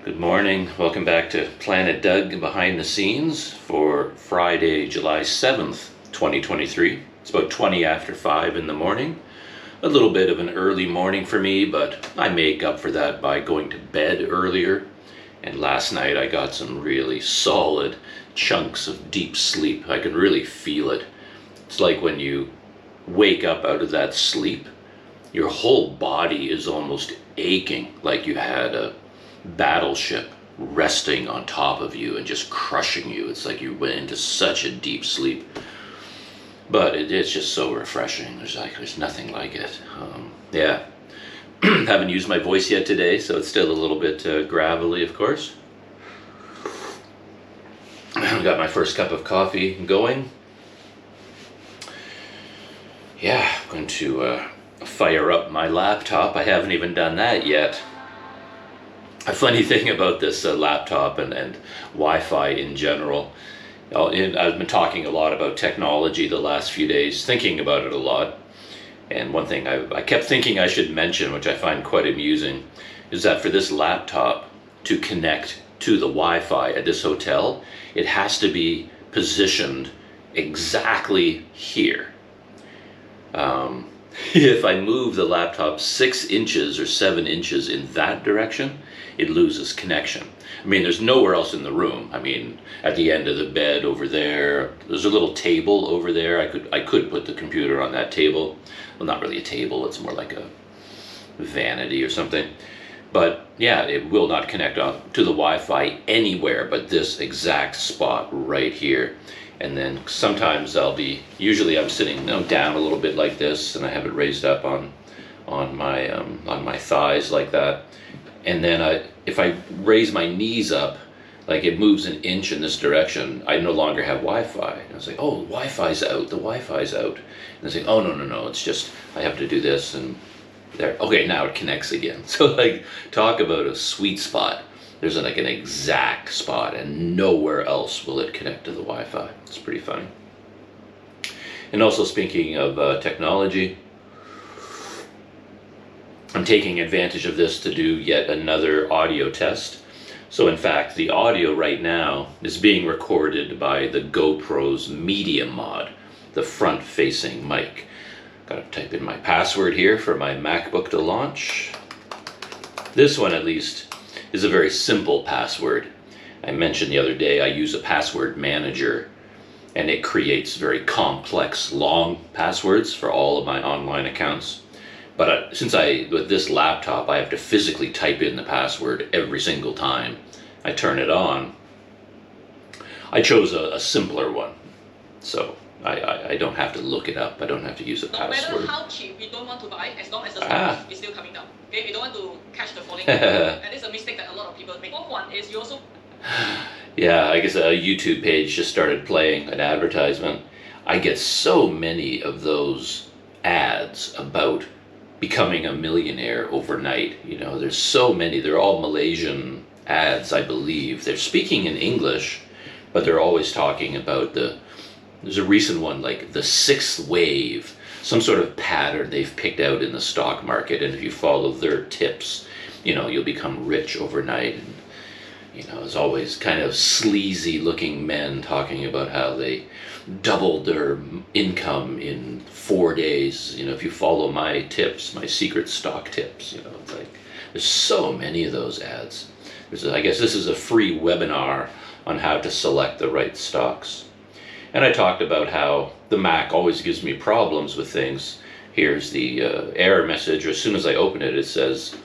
Good morning. Welcome back to Planet Doug Behind the Scenes for Friday, July 7th, 2023. It's about 20 after 5 in the morning. A little bit of an early morning for me, but I make up for that by going to bed earlier. And last night I got some really solid chunks of deep sleep. I can really feel it. It's like when you wake up out of that sleep, your whole body is almost aching, like you had a battleship resting on top of you and just crushing you. It's like you went into such a deep sleep, but it's just so refreshing. There's nothing like it. Yeah. Haven't used my voice yet today, so it's still a little bit gravelly, of course. Got my first cup of coffee going. Yeah, I'm going to fire up my laptop. I haven't even done that yet. A funny thing about this laptop and Wi-Fi in general, I've been talking a lot about technology the last few days, thinking about it a lot. And one thing I kept thinking I should mention, which I find quite amusing, is that for this laptop to connect to the Wi-Fi at this hotel, it has to be positioned exactly here. If I move the laptop 6 inches or 7 inches in that direction, it loses connection. I mean, there's nowhere else in the room. I mean, at the end of the bed over there, there's a little table over there. I could put the computer on that table. Well, not really a table, it's more like a vanity or something. But yeah, it will not connect up to the Wi-Fi anywhere but this exact spot right here. And then sometimes usually I'm sitting down a little bit like this, and I have it raised up on my thighs like that. And then if I raise my knees up, like it moves an inch in this direction, I no longer have Wi-Fi. And I was like, oh, Wi-Fi's out, the Wi-Fi's out. And I was like, oh, no, it's just, I have to do this and there. Okay, now it connects again. So like, talk about a sweet spot. There's like an exact spot and nowhere else will it connect to the Wi-Fi. It's pretty funny. And also speaking of technology, I'm taking advantage of this to do yet another audio test. So in fact, the audio right now is being recorded by the GoPro's Media Mod, the front-facing mic. Gotta type in my password here for my MacBook to launch. This one, at least, is a very simple password. I mentioned the other day I use a password manager, and it creates very complex, long passwords for all of my online accounts. But since with this laptop, I have to physically type in the password every single time I turn it on, I chose a simpler one. So I don't have to look it up. I don't have to use a password. No matter how cheap we don't want to buy, as long as the stock is still coming down. Okay, we don't want to catch the falling and it's a mistake that a lot of people make. One is you also... Yeah, I guess a YouTube page just started playing an advertisement. I get so many of those ads about becoming a millionaire overnight. You know, there's so many. They're all Malaysian ads, I believe. They're speaking in English, but they're always talking about there's a recent one, like the 6th wave, some sort of pattern they've picked out in the stock market, and if you follow their tips, you know, you'll become rich overnight. And you know, there's always kind of sleazy looking men talking about how they doubled their income in 4 days. You know, if you follow my tips, my secret stock tips, you know, it's like, there's so many of those ads. I guess this is a free webinar on how to select the right stocks. And I talked about how the Mac always gives me problems with things. Here's the error message. As soon as I open it, it says,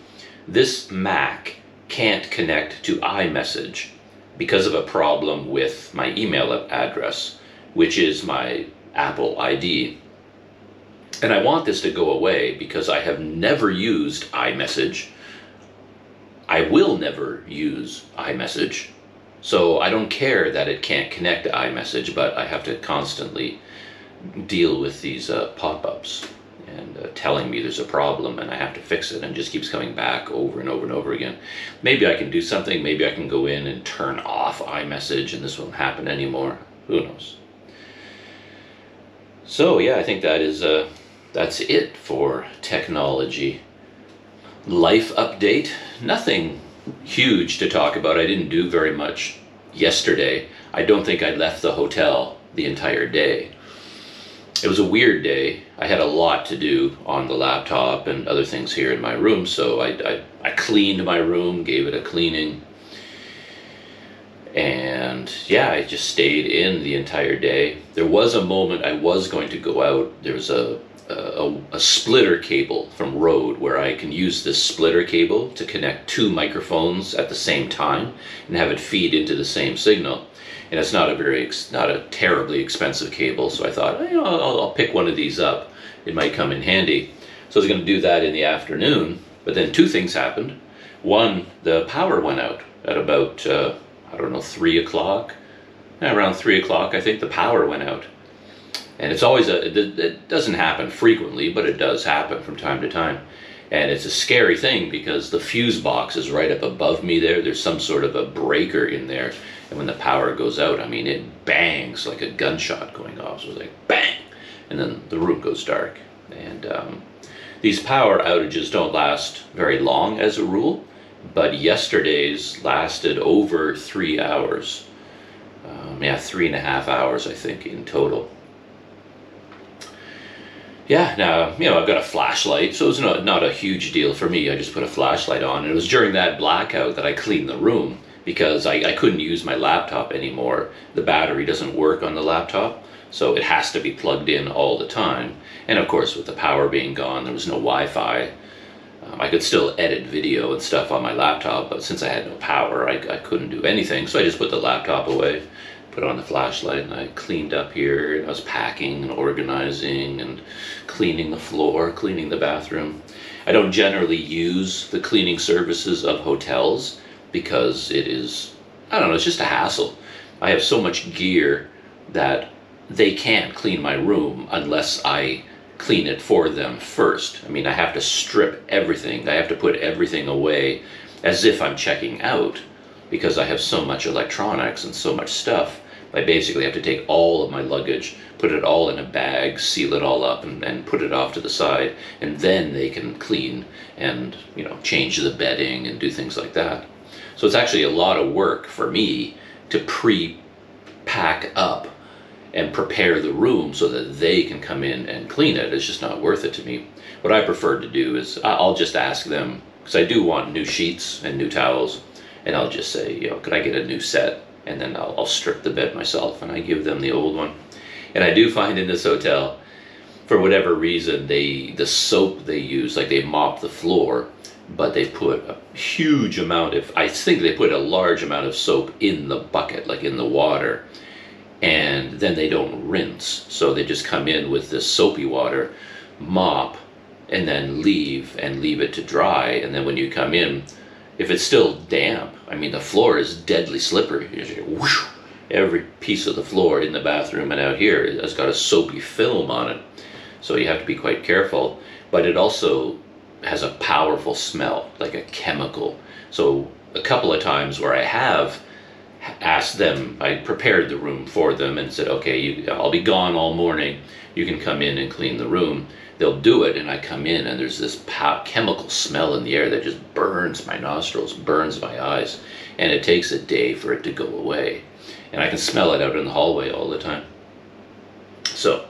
this Mac can't connect to iMessage because of a problem with my email address, which is my Apple ID. And I want this to go away because I have never used iMessage. I will never use iMessage. So I don't care that it can't connect to iMessage, but I have to constantly deal with these pop-ups and telling me there's a problem and I have to fix it, and it just keeps coming back over and over and over again. Maybe I can do something. Maybe I can go in and turn off iMessage and this won't happen anymore. Who knows? So yeah, I think that's it for technology. Life update. Nothing huge to talk about. I didn't do very much yesterday. I don't think I left the hotel the entire day. It was a weird day. I had a lot to do on the laptop and other things here in my room, so I cleaned my room, gave it a cleaning, and yeah, I just stayed in the entire day. There was a moment I was going to go out. There was a splitter cable from Rode where I can use this splitter cable to connect two microphones at the same time and have it feed into the same signal. And it's not a terribly expensive cable, so I thought, I'll pick one of these up. It might come in handy. So I was going to do that in the afternoon, but then two things happened. One, the power went out at about 3 o'clock. Around 3 o'clock, I think the power went out. And it's always it doesn't happen frequently, but it does happen from time to time. And it's a scary thing because the fuse box is right up above me there. There's some sort of a breaker in there. And when the power goes out, I mean, it bangs like a gunshot going off. So it's like bang! And then the room goes dark. And these power outages don't last very long as a rule, but yesterday's lasted over 3 hours. 3.5 hours, I think, in total. Yeah, now, I've got a flashlight, so it's not a huge deal for me. I just put a flashlight on, and it was during that blackout that I cleaned the room because I couldn't use my laptop anymore. The battery doesn't work on the laptop, so it has to be plugged in all the time. And of course, with the power being gone, there was no Wi-Fi. I could still edit video and stuff on my laptop, but since I had no power, I couldn't do anything, so I just put the laptop away, put on the flashlight, and I cleaned up here, and I was packing and organizing and cleaning the floor, cleaning the bathroom. I don't generally use the cleaning services of hotels because it is, it's just a hassle. I have so much gear that they can't clean my room unless I clean it for them first. I mean, I have to strip everything. I have to put everything away as if I'm checking out because I have so much electronics and so much stuff. I basically have to take all of my luggage, put it all in a bag, seal it all up, and put it off to the side, and then they can clean and, change the bedding and do things like that. So it's actually a lot of work for me to pre-pack up and prepare the room so that they can come in and clean it. It's just not worth it to me. What I prefer to do is I'll just ask them, because I do want new sheets and new towels, and I'll just say, could I get a new set? And then I'll strip the bed myself and I give them the old one. And I do find in this hotel, for whatever reason, the soap they use, like they mop the floor, but they put a huge amount I think they put a large amount of soap in the bucket, like in the water, and then they don't rinse. So they just come in with this soapy water, mop, and then leave it to dry. And then when you come in, if it's still damp, the floor is deadly slippery. Whoosh, every piece of the floor in the bathroom and out here has got a soapy film on it. So you have to be quite careful. But it also has a powerful smell, like a chemical. So a couple of times where I have asked them, I prepared the room for them and said, okay, I'll be gone all morning. You can come in and clean the room. They'll do it, and I come in, and there's this chemical smell in the air that just burns my nostrils, burns my eyes, and it takes a day for it to go away. And I can smell it out in the hallway all the time. So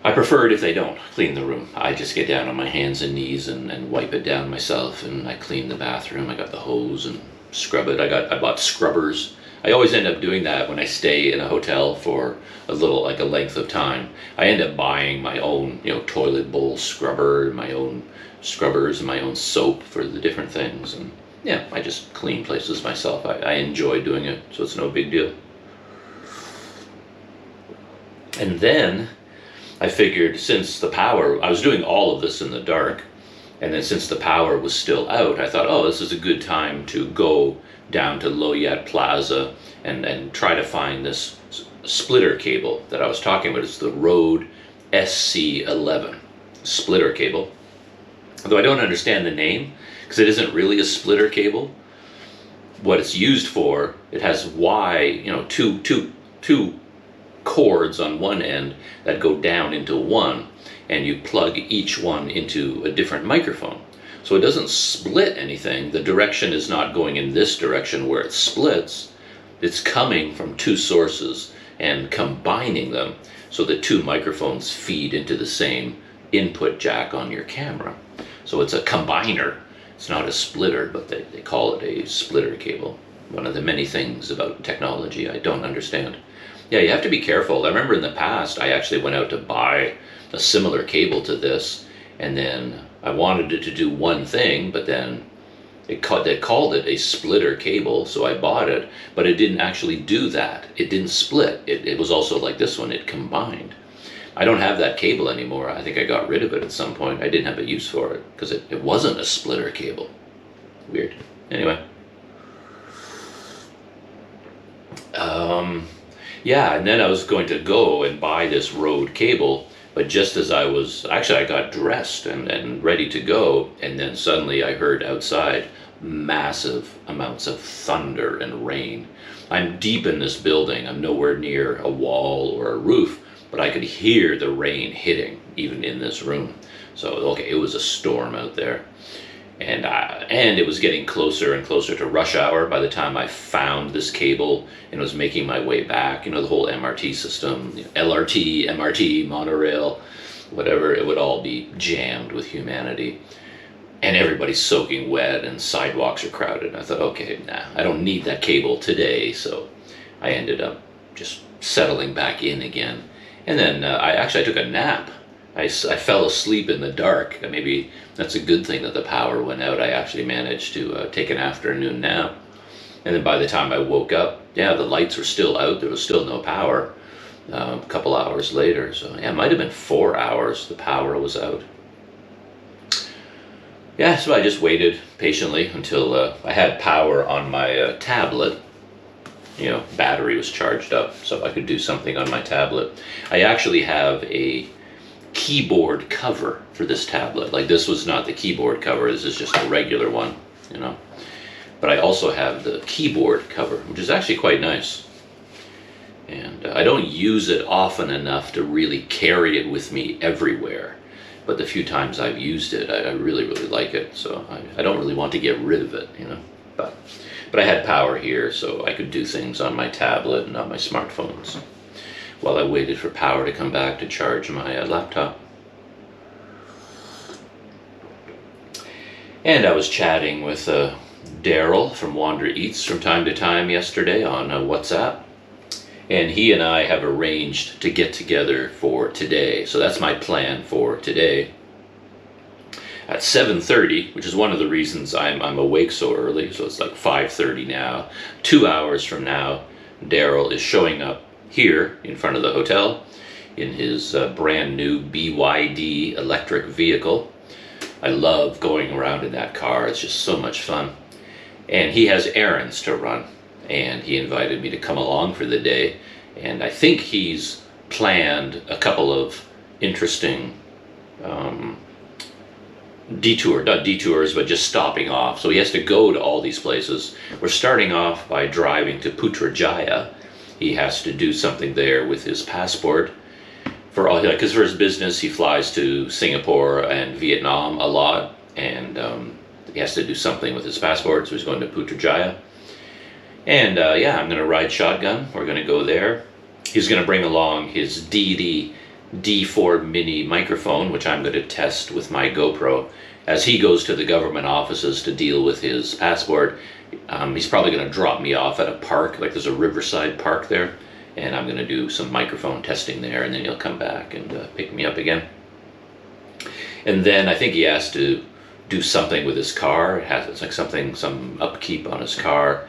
I prefer it if they don't clean the room. I just get down on my hands and knees and wipe it down myself, and I clean the bathroom. I got the hose and scrub it. I bought scrubbers. I always end up doing that when I stay in a hotel for a length of time. I end up buying my own, toilet bowl scrubber, my own scrubbers, and my own soap for the different things. And yeah, I just clean places myself. I enjoy doing it, so it's no big deal. And then I figured, since the power, I was doing all of this in the dark, and then since the power was still out, I thought, this is a good time to go down to Loyat Plaza and try to find this splitter cable that I was talking about. It's the Rode SC11 splitter cable. Although I don't understand the name, because it isn't really a splitter cable. What it's used for, it has two cords on one end that go down into one, and you plug each one into a different microphone. So it doesn't split anything. The direction is not going in this direction where it splits. It's coming from two sources and combining them so that two microphones feed into the same input jack on your camera. So it's a combiner. It's not a splitter, but they call it a splitter cable. One of the many things about technology I don't understand. Yeah, you have to be careful. I remember in the past, I actually went out to buy a similar cable to this, and then I wanted it to do one thing, but then they called it a splitter cable, so I bought it, but it didn't actually do that. It didn't split. It was also like this one, it combined. I don't have that cable anymore. I think I got rid of it at some point. I didn't have a use for it because it wasn't a splitter cable. Weird. Anyway. Yeah, and then I was going to go and buy this Rode cable, but just as I got dressed and ready to go, and then suddenly I heard outside massive amounts of thunder and rain. I'm deep in this building. I'm nowhere near a wall or a roof, but I could hear the rain hitting even in this room. So, okay, it was a storm out there. And it was getting closer and closer to rush hour by the time I found this cable and was making my way back. You know, the whole MRT system, LRT, MRT, monorail, whatever, it would all be jammed with humanity. And everybody's soaking wet and sidewalks are crowded. And I thought, okay, nah, I don't need that cable today. So I ended up just settling back in again. And then I took a nap. I fell asleep in the dark. Maybe that's a good thing that the power went out. I actually managed to take an afternoon nap. And then by the time I woke up, yeah, the lights were still out. There was still no power a couple hours later. So yeah, it might have been 4 hours the power was out. Yeah, so I just waited patiently until I had power on my tablet. You know, battery was charged up so I could do something on my tablet. I actually have a keyboard cover for this tablet. Like, this was not the keyboard cover, this is just a regular one, you know. But I also have the keyboard cover, which is actually quite nice. And I don't use it often enough to really carry it with me everywhere. But the few times I've used it, I really, really like it. So I don't really want to get rid of it, you know. But I had power here, so I could do things on my tablet and on my smartphones while I waited for power to come back to charge my laptop. And I was chatting with Daryl from Wander Eats from time to time yesterday on WhatsApp. And he and I have arranged to get together for today. So that's my plan for today. At 7:30, which is one of the reasons I'm awake so early, so it's like 5:30 now. 2 hours from now, Daryl is showing up here in front of the hotel in his brand new BYD electric vehicle. I love going around in that car, it's just so much fun. And he has errands to run, and he invited me to come along for the day. And I think he's planned a couple of interesting not detours, but just stopping off. So he has to go to all these places. We're starting off by driving to Putrajaya. He has to do something there with his passport. Because for his business, he flies to Singapore and Vietnam a lot, and he has to do something with his passport, so he's going to Putrajaya. And yeah, I'm going to ride shotgun. We're going to go there. He's going to bring along his D4 mini microphone, which I'm going to test with my GoPro. As he goes to the government offices to deal with his passport, he's probably going to drop me off at a park, like there's a riverside park there, and I'm going to do some microphone testing there, and then he'll come back and pick me up again. And then I think he has to do something with his car. It's like some upkeep on his car.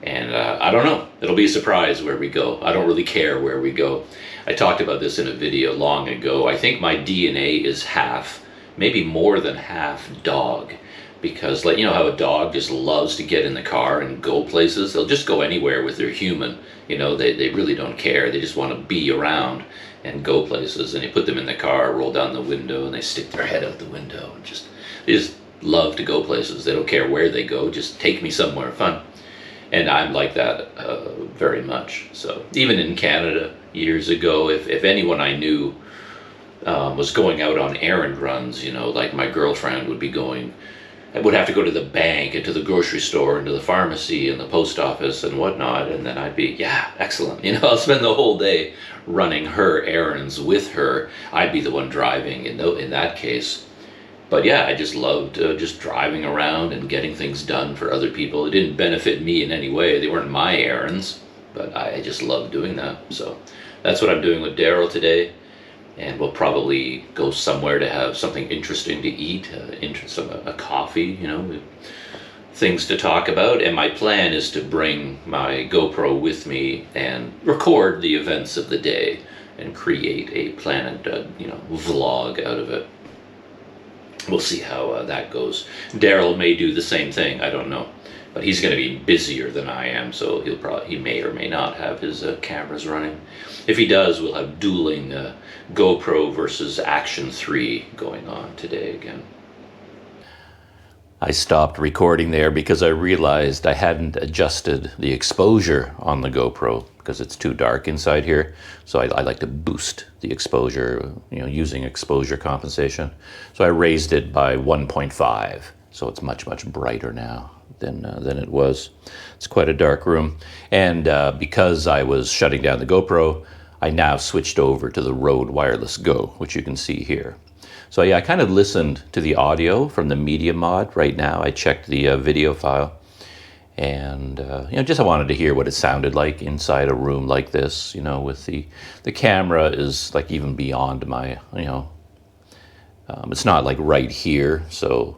And I don't know. It'll be a surprise where we go. I don't really care where we go. I talked about this in a video long ago. I think my DNA is half, maybe more than half dog. Because, like, you know how a dog just loves to get in the car and go places? They'll just go anywhere with their human. You know, they really don't care. They just want to be around and go places. And you put them in the car, roll down the window, and they stick their head out the window. And they just love to go places. They don't care where they go. Just take me somewhere fun. And I'm like that very much. So even in Canada years ago, if anyone I knew was going out on errand runs, you know, like my girlfriend would be going I would have to go to the bank and to the grocery store and to the pharmacy and the post office and whatnot, and then I'd be, yeah, excellent. I'll spend the whole day running her errands with her. I'd be the one driving in that case. But yeah, I just loved just driving around and getting things done for other people. It didn't benefit me in any way. They weren't my errands, but I just loved doing that. So that's what I'm doing with Daryl today. And we'll probably go somewhere to have something interesting to eat, a coffee, things to talk about. And my plan is to bring my GoPro with me and record the events of the day and create a planned, vlog out of it. We'll see how that goes. Daryl may do the same thing, I don't know. But he's going to be busier than I am, so he may or may not have his cameras running. If he does, we'll have dueling GoPro versus Action 3 going on today again. I stopped recording there because I realized I hadn't adjusted the exposure on the GoPro because it's too dark inside here. So I like to boost the exposure, using exposure compensation. So I raised it by 1.5, so it's much, much brighter now than it was. It's quite a dark room. And because I was shutting down the GoPro, I now switched over to the Rode Wireless Go, which you can see here. So yeah, I kind of listened to the audio from the media mod right now. I checked the video file, and just I wanted to hear what it sounded like inside a room like this, with the camera is like even beyond my, it's not like right here, so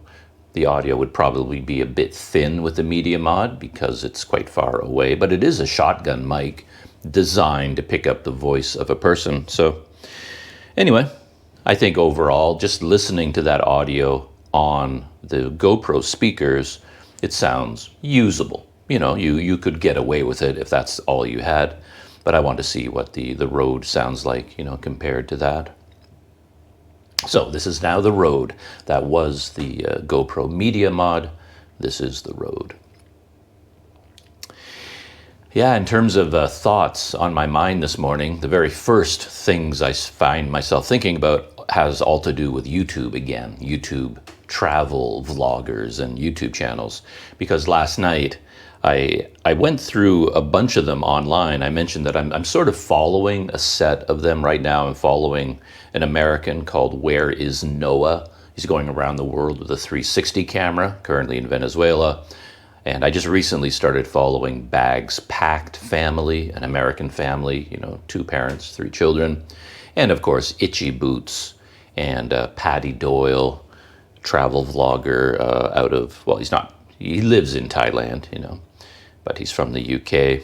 the audio would probably be a bit thin with the media mod because it's quite far away, but it is a shotgun mic designed to pick up the voice of a person. So anyway, I think overall, just listening to that audio on the GoPro speakers, it sounds usable. You could get away with it if that's all you had, but I want to see what the Rode sounds like, compared to that. So this is now the Rode. That was the GoPro Media Mod. This is the Rode. Yeah, in terms of thoughts on my mind this morning, the very first things I find myself thinking about has all to do with YouTube again. YouTube travel vloggers and YouTube channels. Because last night I went through a bunch of them online. I mentioned that I'm sort of following a set of them right now. I'm following an American called Where Is Noah. He's going around the world with a 360 camera, currently in Venezuela. And I just recently started following Bags Packed Family, an American family, 2 parents, 3 children. And of course, Itchy Boots and Patty Doyle, travel vlogger he lives in Thailand, but he's from the UK.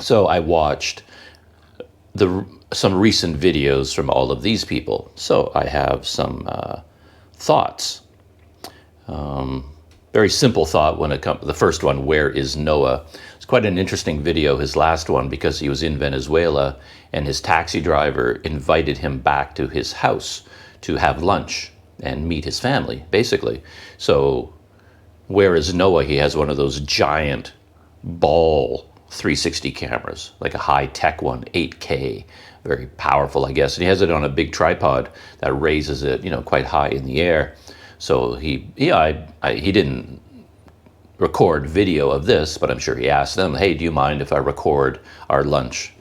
So I watched some recent videos from all of these people. So I have some thoughts. Very simple thought when it comes. The first one, Where Is Noah? It's quite an interesting video, his last one, because he was in Venezuela and his taxi driver invited him back to his house to have lunch and meet his family, basically. So Where Is Noah? He has one of those giant ball 360 cameras, like a high-tech one, 8K, very powerful, I guess. And he has it on a big tripod that raises it, quite high in the air. So he didn't record video of this, but I'm sure he asked them, hey, do you mind if I record our lunch?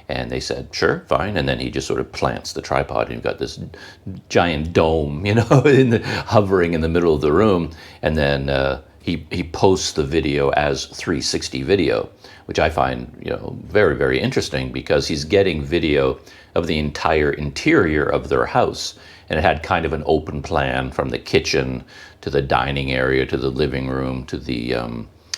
And they said, sure, fine. And then he just sort of plants the tripod, and you've got this giant dome, hovering in the middle of the room. And then he posts the video as 360 video, which I find, very, very interesting, because he's getting video of the entire interior of their house. And it had kind of an open plan from the kitchen to the dining area to the living room to the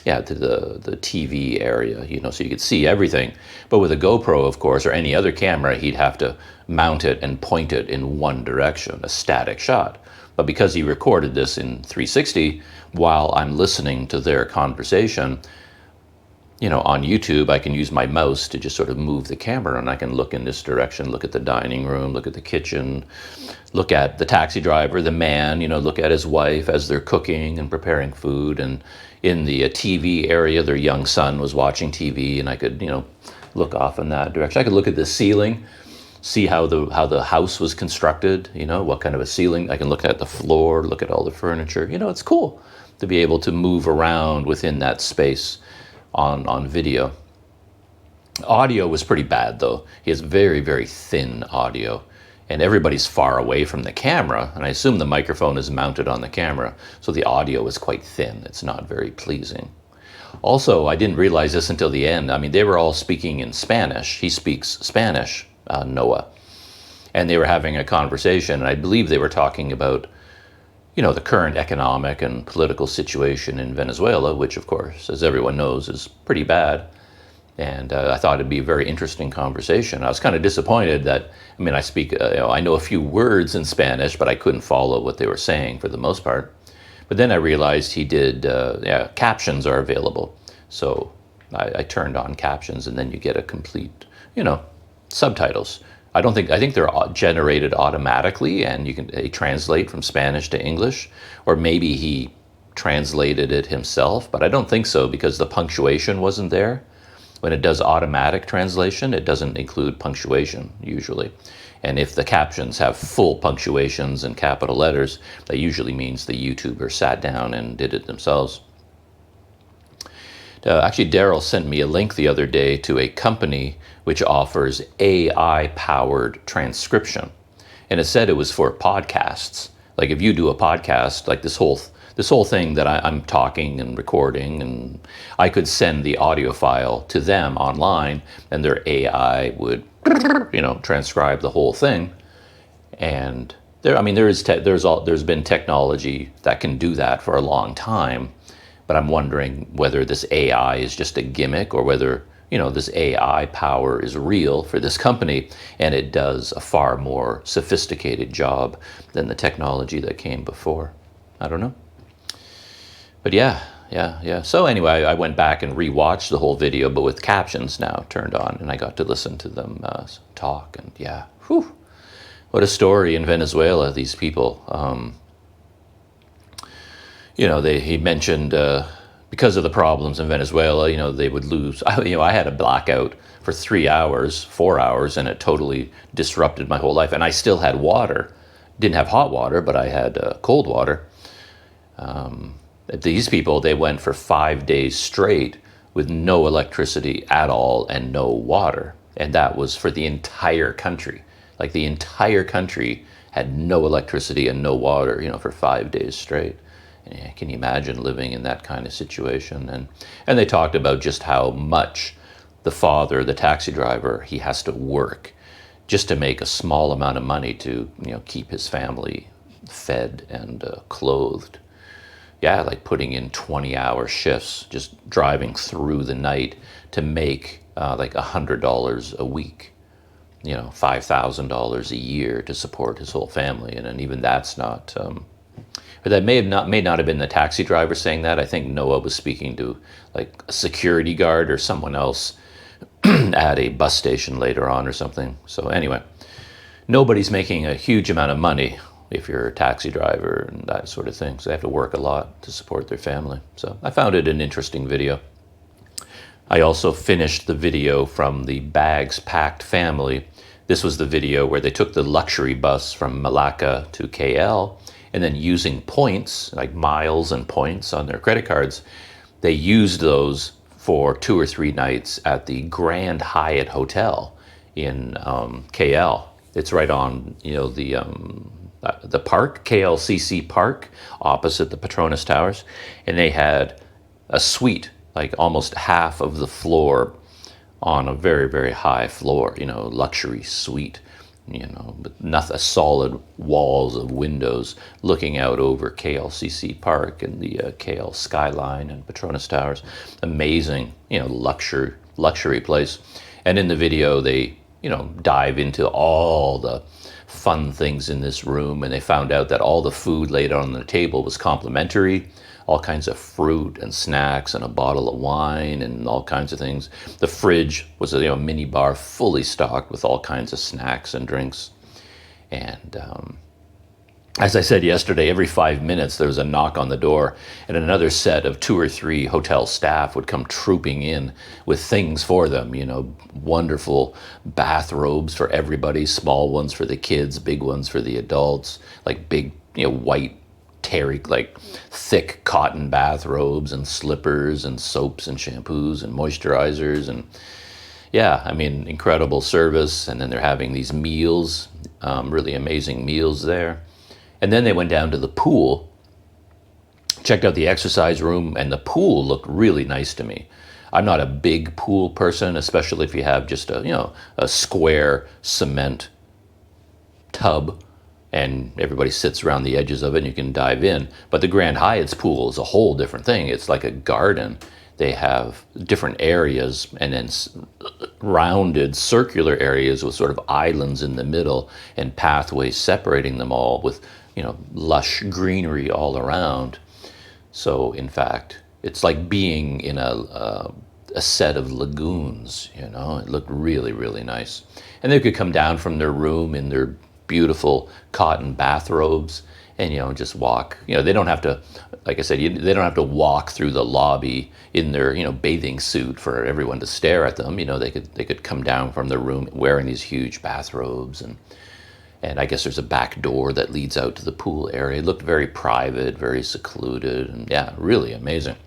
TV area, so you could see everything. But with a GoPro, of course, or any other camera, he'd have to mount it and point it in one direction, a static shot. But because he recorded this in 360 while I'm listening to their conversation, on YouTube, I can use my mouse to just sort of move the camera, and I can look in this direction, look at the dining room, look at the kitchen, look at the taxi driver, the man, look at his wife as they're cooking and preparing food. And in the TV area, their young son was watching TV, and I could, look off in that direction. I could look at the ceiling see how the house was constructed, you know, what kind of a ceiling. I can look at the floor, look at all the furniture. You know, it's cool to be able to move around within that space on video. Audio was pretty bad though. He has very, very thin audio, and everybody's far away from the camera, and I assume the microphone is mounted on the camera, so the audio is quite thin. It's not very pleasing. Also, I didn't realize this until the end. I mean, they were all speaking in Spanish. He speaks Spanish, Noah. And they were having a conversation, and I believe they were talking about, you know, the current economic and political situation in Venezuela, which, of course, as everyone knows, is pretty bad. And I thought it'd be a very interesting conversation. I was kind of disappointed that, I mean, I speak, you know, I know a few words in Spanish, but I couldn't follow what they were saying for the most part. But then I realized he did, captions are available. So I turned on captions, and then you get a complete, you know, subtitles. I think they're generated automatically, and they translate from Spanish to English, or maybe he translated it himself, but I don't think so, because the punctuation wasn't there. When it does automatic translation, it doesn't include punctuation usually. And if the captions have full punctuations and capital letters, that usually means the YouTuber sat down and did it themselves. Actually, Daryl sent me a link the other day to a company which offers AI-powered transcription. And it said it was for podcasts. Like if you do a podcast, like this whole thing that I'm talking and recording, and I could send the audio file to them online, and their AI would, you know, transcribe the whole thing. And there's been technology that can do that for a long time, but I'm wondering whether this AI is just a gimmick, or whether, you know, this AI power is real for this company, and it does a far more sophisticated job than the technology that came before. I don't know. But yeah. So anyway, I went back and rewatched the whole video, but with captions now turned on, and I got to listen to them talk. And yeah, whew, what a story in Venezuela, these people. You know, he mentioned because of the problems in Venezuela, you know, they would lose. I had a blackout for 3 hours, 4 hours, and it totally disrupted my whole life. And I still had water. Didn't have hot water, but I had cold water. These people, they went for 5 days straight with no electricity at all and no water. And that was for the entire country. Like the entire country had no electricity and no water, you know, for 5 days straight. And can you imagine living in that kind of situation? And they talked about just how much the father, the taxi driver, he has to work just to make a small amount of money to, you know, keep his family fed and clothed. Yeah, like putting in 20-hour shifts, just driving through the night to make like $100 a week, you know, $5,000 a year to support his whole family. And even that's not, but that may not have been the taxi driver saying that. I think Noah was speaking to like a security guard or someone else at a bus station later on or something. So anyway, nobody's making a huge amount of money if you're a taxi driver and that sort of thing. So they have to work a lot to support their family. So I found it an interesting video. I also finished the video from the Bags Packed family. This was the video where they took the luxury bus from Malacca to KL, and then using points, like miles and points on their credit cards, they used those for 2 or 3 nights at the Grand Hyatt Hotel in KL. It's right on, you know, the park, KLCC Park, opposite the Petronas Towers. And they had a suite, like almost half of the floor on a very, very high floor, you know, luxury suite, you know, but nothing, solid walls of windows looking out over KLCC Park and the KL skyline and Petronas Towers. Amazing, you know, luxury place. And in the video, they, you know, dive into all the fun things in this room, and they found out that all the food laid on the table was complimentary, all kinds of fruit and snacks and a bottle of wine and all kinds of things. The fridge was a, you know, mini bar fully stocked with all kinds of snacks and drinks. And As I said yesterday, every 5 minutes there was a knock on the door, and another set of 2 or 3 hotel staff would come trooping in with things for them, wonderful bathrobes for everybody, small ones for the kids, big ones for the adults, like big, white, terry, like thick cotton bathrobes and slippers and soaps and shampoos and moisturizers. And yeah, I mean, incredible service. And then they're having these meals, really amazing meals there. And then they went down to the pool, checked out the exercise room, and the pool looked really nice to me. I'm not a big pool person, especially if you have just a square cement tub and everybody sits around the edges of it and you can dive in. But the Grand Hyatt's pool is a whole different thing. It's like a garden. They have different areas and then rounded circular areas with sort of islands in the middle and pathways separating them all with lush greenery all around. So in fact, it's like being in a set of lagoons, It looked really, really nice. And they could come down from their room in their beautiful cotton bathrobes and, just walk. They don't have to, like I said, they don't have to walk through the lobby in their, bathing suit for everyone to stare at them. They could come down from their room wearing these huge bathrobes and I guess there's a back door that leads out to the pool area. It looked very private, very secluded, and yeah, really amazing.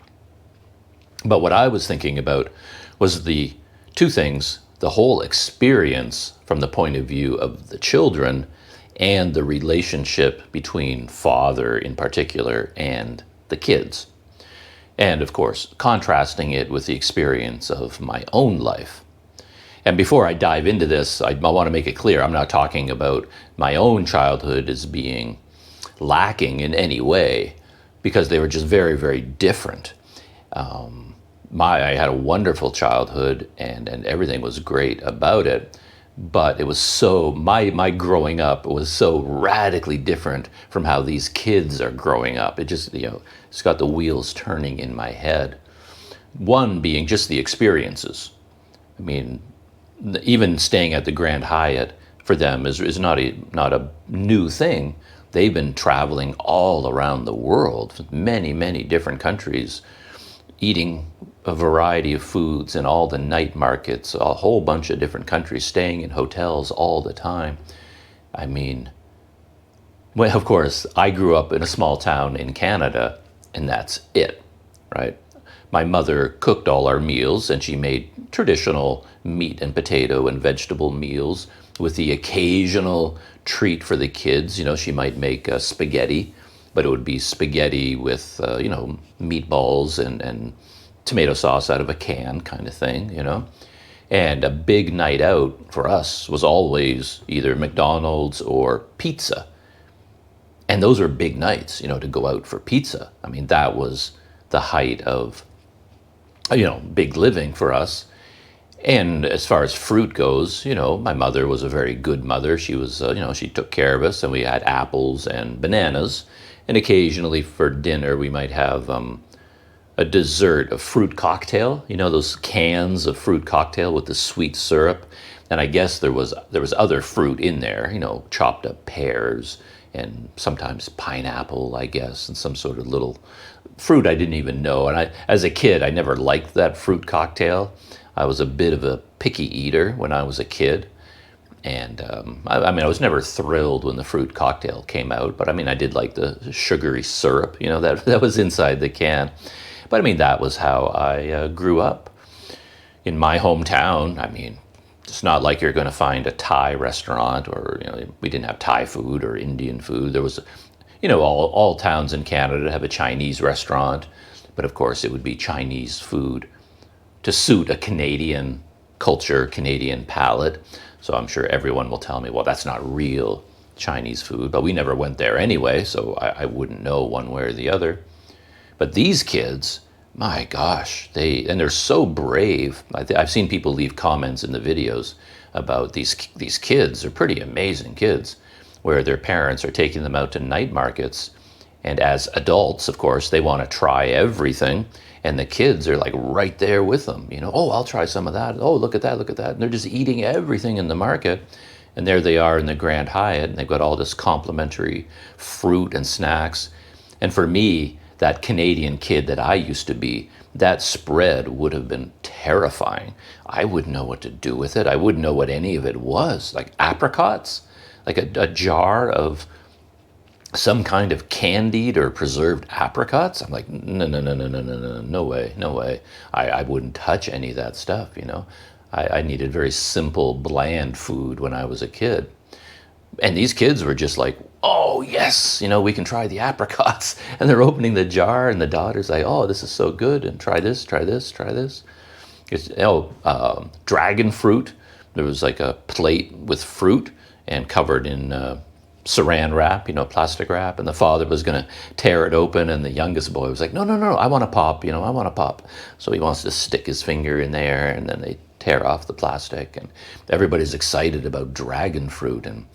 But what I was thinking about was the 2 things, the whole experience from the point of view of the children and the relationship between father in particular and the kids. And of course, contrasting it with the experience of my own life. And before I dive into this, I want to make it clear, I'm not talking about my own childhood as being lacking in any way, because they were just very, very different. I had a wonderful childhood and everything was great about it, but it was so, my growing up was so radically different from how these kids are growing up. It just, it's got the wheels turning in my head. One being just the experiences. I mean, even staying at the Grand Hyatt for them is not a new thing. They've been traveling all around the world, many, many different countries, eating a variety of foods in all the night markets, a whole bunch of different countries, staying in hotels all the time. I mean, well, of course, I grew up in a small town in Canada, and that's it, right? My mother cooked all our meals, and she made traditional meat and potato and vegetable meals with the occasional treat for the kids. She might make spaghetti, but it would be spaghetti with, meatballs and tomato sauce out of a can kind of thing, And a big night out for us was always either McDonald's or pizza. And those were big nights, to go out for pizza. I mean, that was the height of, big living for us. And as far as fruit goes, my mother was a very good mother. She was, she took care of us, and we had apples and bananas. And occasionally for dinner, we might have a dessert, a fruit cocktail, those cans of fruit cocktail with the sweet syrup. And I guess there was other fruit in there, chopped up pears and sometimes pineapple, I guess, and some sort of little fruit I didn't even know. And as a kid, I never liked that fruit cocktail. I was a bit of a picky eater when I was a kid. And I was never thrilled when the fruit cocktail came out, but I did like the sugary syrup, that was inside the can. But that was how I grew up. In my hometown, it's not like you're going to find a Thai restaurant or, we didn't have Thai food or Indian food. There was, all towns in Canada have a Chinese restaurant, but of course it would be Chinese food to suit a Canadian culture, Canadian palate. So I'm sure everyone will tell me, well, that's not real Chinese food, but we never went there anyway, so I wouldn't know one way or the other. But these kids, my gosh, they're so brave. I've seen people leave comments in the videos about these kids. They're pretty amazing kids, where their parents are taking them out to night markets, and as adults, of course, they want to try everything, and the kids are like right there with them. Oh, I'll try some of that. Oh, look at that, look at that. And they're just eating everything in the market. And there they are in the Grand Hyatt, and they've got all this complimentary fruit and snacks. And for me, that Canadian kid that I used to be, that spread would have been terrifying. I wouldn't know what to do with it. I wouldn't know what any of it was. Like apricots, like a jar of some kind of candied or preserved apricots. I'm like, no, no, no, no, no, no, no, no way, no way. I wouldn't touch any of that stuff, you know. I needed very simple, bland food when I was a kid. And these kids were just like, oh, yes, you know, we can try the apricots. And they're opening the jar, and the daughter's like, oh, this is so good, and try this, try this, try this. It's, dragon fruit. There was like a plate with fruit and covered in saran wrap, you know, plastic wrap, and the father was going to tear it open, and the youngest boy was like, no, no, no, I want to pop, you know, I want to pop. So he wants to stick his finger in there, and then they tear off the plastic, and everybody's excited about dragon fruit. And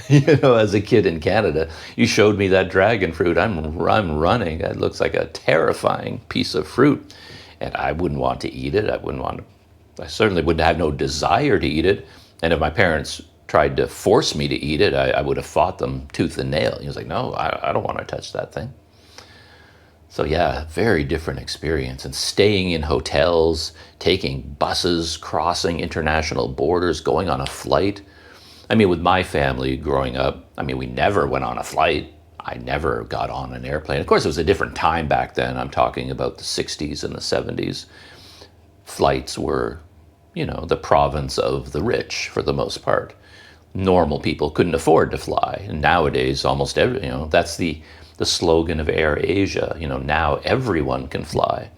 you know, as a kid in Canada, you showed me that dragon fruit, I'm running. It looks like a terrifying piece of fruit, and I wouldn't want to eat it. I certainly would have no desire to eat it. And if my parents tried to force me to eat it, I would have fought them tooth and nail. He was like, no, I don't want to touch that thing. So yeah, very different experience. And staying in hotels, taking buses, crossing international borders, going on a flight. I mean, with my family growing up, I mean, we never went on a flight. I never got on an airplane. Of course, it was a different time back then. I'm talking about the 60s and the 70s. Flights were, you know, the province of the rich for the most part. Normal people couldn't afford to fly. And nowadays, almost every, you know, that's the slogan of Air Asia. You know, now everyone can fly.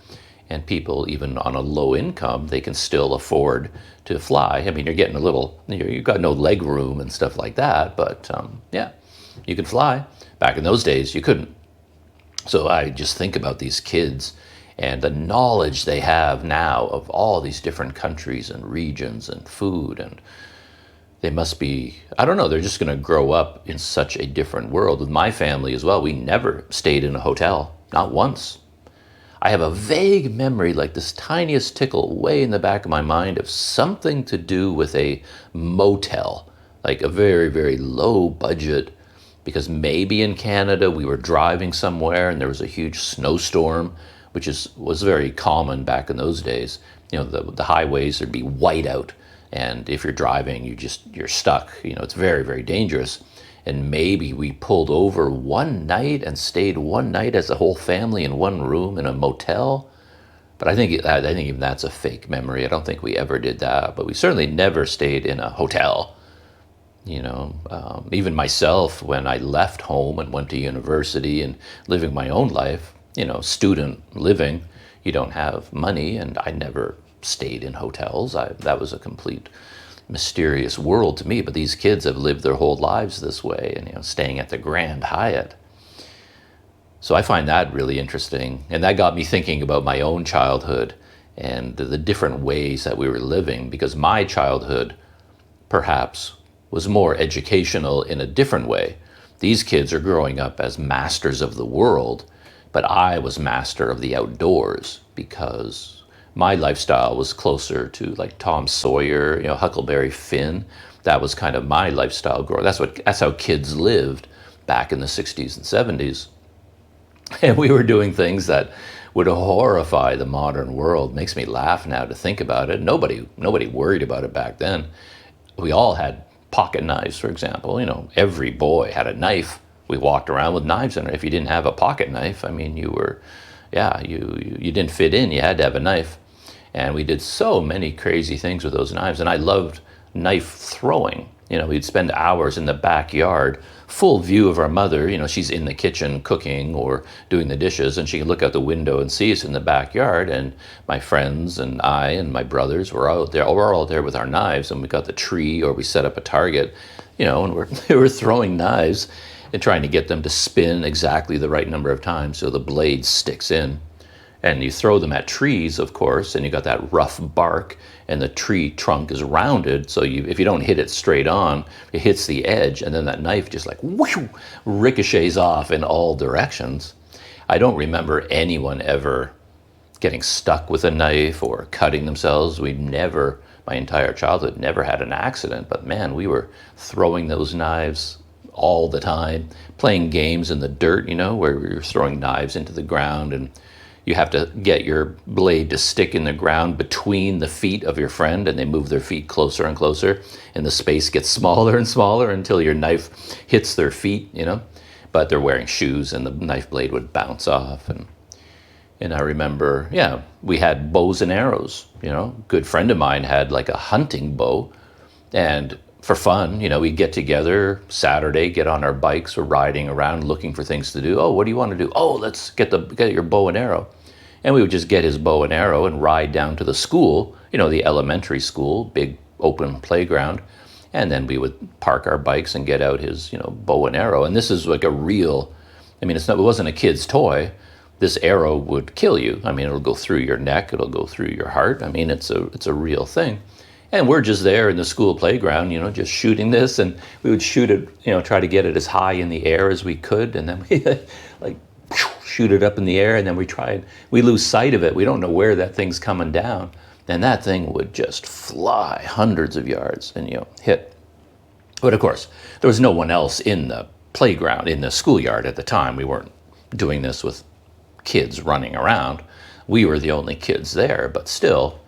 And people, even on a low income, they can still afford to fly. I mean, you're getting a little, you've got no leg room and stuff like that, but yeah, you can fly. Back in those days, you couldn't. So I just think about these kids and the knowledge they have now of all these different countries and regions and food, and they must be, I don't know, they're just going to grow up in such a different world. With my family as well, we never stayed in a hotel, not once. I have a vague memory, like this tiniest tickle way in the back of my mind, of something to do with a motel, like a very, very low budget, because maybe in Canada we were driving somewhere and there was a huge snowstorm, which was very common back in those days. You know, the highways would be white out. And if you're driving, you're stuck. You know, it's very, very dangerous. And maybe we pulled over one night and stayed one night as a whole family in one room in a motel. But I think even that's a fake memory. I don't think we ever did that. But we certainly never stayed in a hotel. You know, even myself, when I left home and went to university and living my own life, you know, student living, you don't have money, and I never stayed in hotels. That was a complete mysterious world to me. But these kids have lived their whole lives this way, and, you know, staying at the Grand Hyatt. So I find that really interesting, and that got me thinking about my own childhood and the different ways that we were living, because my childhood perhaps was more educational in a different way. These kids are growing up as masters of the world, but I was master of the outdoors, because my lifestyle was closer to like Tom Sawyer, you know, Huckleberry Finn. That was kind of my lifestyle growing. That's how kids lived back in the 60s and 70s. And we were doing things that would horrify the modern world. Makes me laugh now to think about it. Nobody worried about it back then. We all had pocket knives, for example. You know, every boy had a knife. We walked around with knives in it. If you didn't have a pocket knife, I mean, you didn't fit in. You had to have a knife. And we did so many crazy things with those knives. And I loved knife throwing. You know, we'd spend hours in the backyard, full view of our mother. You know, she's in the kitchen cooking or doing the dishes, and she can look out the window and see us in the backyard. And my friends and I and my brothers were out there. We're all there with our knives, and we got the tree, or we set up a target, you know, and we're throwing knives and trying to get them to spin exactly the right number of times so the blade sticks in. And you throw them at trees, of course, and you got that rough bark, and the tree trunk is rounded, so if you don't hit it straight on, it hits the edge, and then that knife just like whoosh, ricochets off in all directions. I don't remember anyone ever getting stuck with a knife or cutting themselves. We never my entire childhood, never had an accident. But man, we were throwing those knives all the time, playing games in the dirt, you know, where we were throwing knives into the ground, and you have to get your blade to stick in the ground between the feet of your friend, and they move their feet closer and closer, and the space gets smaller and smaller until your knife hits their feet, you know. But they're wearing shoes, and the knife blade would bounce off. And I remember, yeah, we had bows and arrows, you know. A good friend of mine had like a hunting bow, and for fun, you know, we'd get together Saturday, get on our bikes, we're riding around looking for things to do. Oh, what do you want to do? Oh, let's get your bow and arrow. And we would just get his bow and arrow and ride down to the school, you know, the elementary school, big open playground. And then we would park our bikes and get out his, you know, bow and arrow. And this is like a real, I mean, it wasn't a kid's toy. This arrow would kill you. I mean, it'll go through your neck, it'll go through your heart. I mean, it's a real thing. And we're just there in the school playground, you know, just shooting this, and we would shoot it, you know, try to get it as high in the air as we could, and then we like shoot it up in the air, and then we lose sight of it. We don't know where that thing's coming down, and that thing would just fly hundreds of yards and, you know, hit. But of course, there was no one else in the playground, in the schoolyard at the time. We weren't doing this with kids running around. We were the only kids there, but still,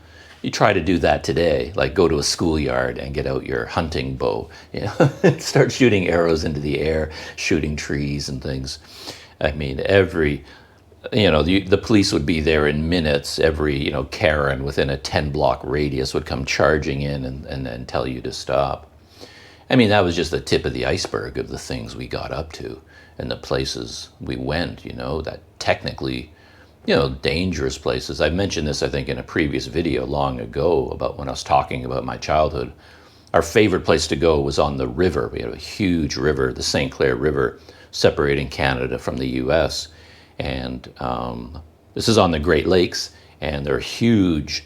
you try to do that today, like go to a schoolyard and get out your hunting bow, you know, start shooting arrows into the air, shooting trees and things. I mean, you know, the police would be there in minutes. Every, you know, Karen within a 10-block radius would come charging in and then tell you to stop. I mean, that was just the tip of the iceberg of the things we got up to and the places we went, you know, that technically, you know, dangerous places. I mentioned this, I think, in a previous video long ago about when I was talking about my childhood. Our favorite place to go was on the river. We had a huge river, the St. Clair River, separating Canada from the US. And this is on the Great Lakes, and there are huge,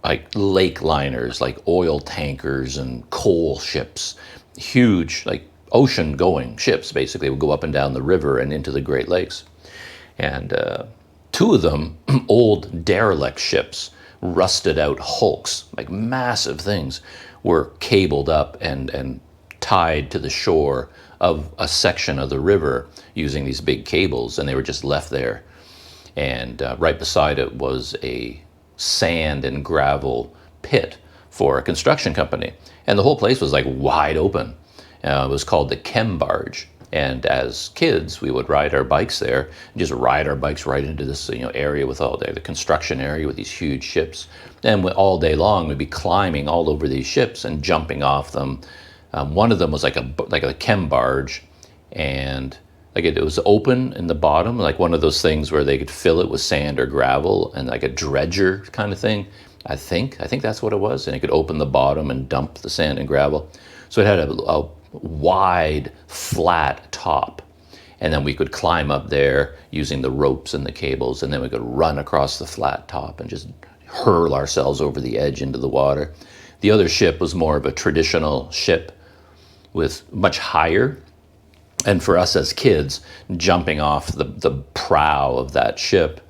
like, lake liners, like oil tankers and coal ships, huge, like, ocean-going ships, basically, would go up and down the river and into the Great Lakes. And two of them, old derelict ships, rusted out hulks, like massive things, were cabled up and tied to the shore of a section of the river using these big cables, and they were just left there. And right beside it was a sand and gravel pit for a construction company. And the whole place was like wide open. It was called the Chem Barge. And as kids, we would ride our bikes there, and just ride our bikes right into this, you know, area with all the construction area with these huge ships. And all day long, we'd be climbing all over these ships and jumping off them. One of them was like a chem barge, and like it was open in the bottom, like one of those things where they could fill it with sand or gravel, and like a dredger kind of thing. I think that's what it was. And it could open the bottom and dump the sand and gravel. So it had a wide, flat top. And then we could climb up there using the ropes and the cables, and then we could run across the flat top and just hurl ourselves over the edge into the water. The other ship was more of a traditional ship with much higher. And for us as kids, jumping off the prow of that ship,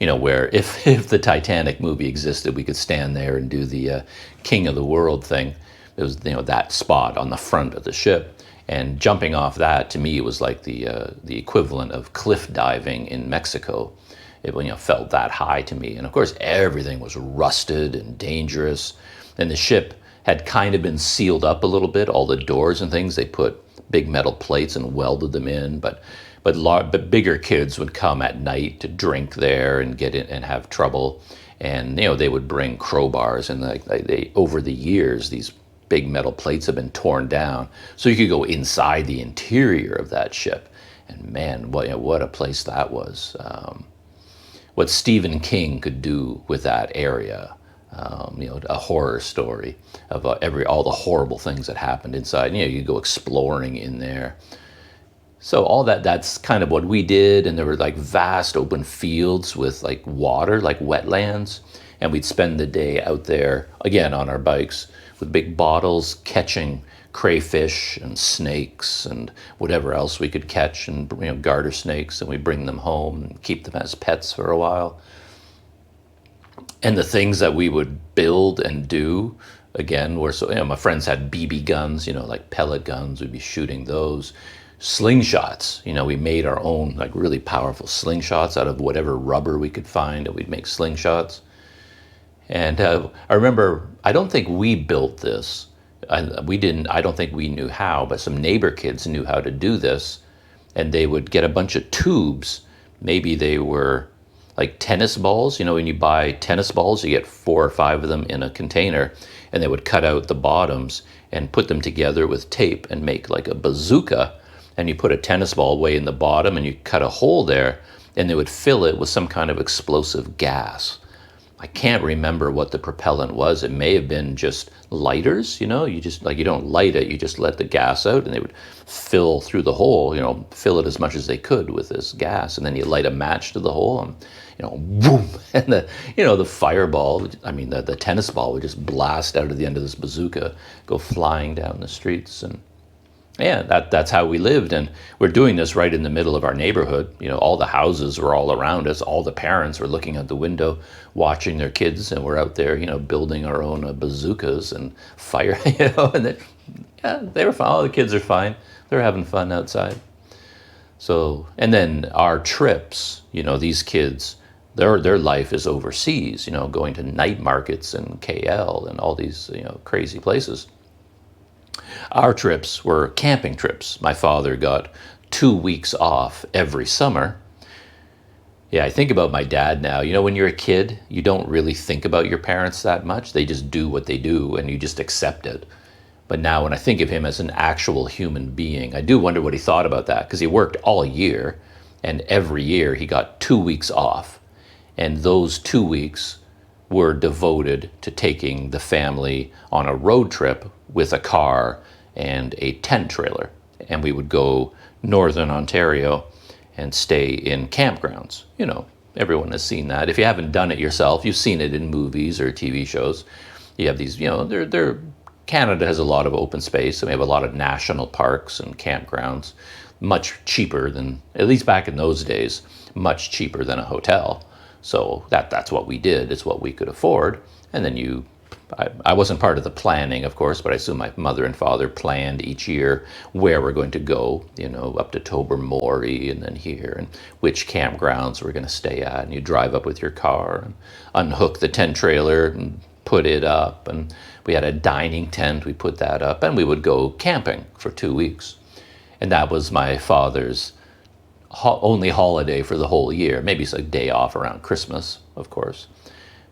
you know, where if the Titanic movie existed, we could stand there and do the King of the World thing. It was, you know, that spot on the front of the ship. And jumping off that, to me, was like the equivalent of cliff diving in Mexico. It, you know, felt that high to me. And of course, everything was rusted and dangerous. And the ship had kind of been sealed up a little bit, all the doors and things. They put big metal plates and welded them in. But bigger kids would come at night to drink there and get in and have trouble. And, you know, they would bring crowbars, and they over the years, these big metal plates have been torn down, so you could go inside the interior of that ship. And man, what a place that was. What Stephen King could do with that area, you know, a horror story of all the horrible things that happened inside. You know, you go exploring in there. So all that's kind of what we did, and there were like vast open fields with like water, like wetlands, and we'd spend the day out there, again on our bikes, with big bottles, catching crayfish and snakes and whatever else we could catch, and, you know, garter snakes, and we bring them home and keep them as pets for a while. And the things that we would build and do, again, were so, my friends had BB guns, like pellet guns. We'd be shooting those. Slingshots, we made our own, like, really powerful slingshots out of whatever rubber we could find, and we'd make slingshots. And I remember, I don't think we built this. I don't think we knew how, but some neighbor kids knew how to do this. And they would get a bunch of tubes. Maybe they were like tennis balls. When you buy tennis balls, you get 4 or 5 of them in a container, and they would cut out the bottoms and put them together with tape and make like a bazooka. And you put a tennis ball way in the bottom and you cut a hole there, and they would fill it with some kind of explosive gas. I can't remember what the propellant was. It may have been just lighters, you just, like, you don't light it, you just let the gas out, and they would fill through the hole, fill it as much as they could with this gas, and then you light a match to the hole, and, boom, and the fireball, the tennis ball would just blast out of the end of this bazooka, go flying down the streets. And yeah, that's how we lived. And we're doing this right in the middle of our neighborhood. All the houses were all around us. All the parents were looking out the window, watching their kids, and we're out there, building our own bazookas and fire, and they were fine. All the kids are fine. They're having fun outside. So, and then our trips, these kids, their life is overseas, going to night markets in KL and all these, crazy places. Our trips were camping trips. My father got 2 weeks off every summer. Yeah, I think about my dad now. When you're a kid, you don't really think about your parents that much. They just do what they do, and you just accept it. But now when I think of him as an actual human being, I do wonder what he thought about that, because he worked all year, and every year he got 2 weeks off. And those 2 weeks were devoted to taking the family on a road trip with a car and a tent trailer. And we would go northern Ontario and stay in campgrounds. Everyone has seen that. If you haven't done it yourself, you've seen it in movies or TV shows. You have these, Canada has a lot of open space, and we have a lot of national parks and campgrounds, much cheaper than, at least back in those days, much cheaper than a hotel. So that's what we did. It's what we could afford. And then I wasn't part of the planning, of course, but I assume my mother and father planned each year where we're going to go, up to Tobermory and then here, and which campgrounds we're going to stay at. And you drive up with your car and unhook the tent trailer and put it up. And we had a dining tent. We put that up, and we would go camping for 2 weeks. And that was my father's only holiday for the whole year. Maybe it's a day off around Christmas, of course.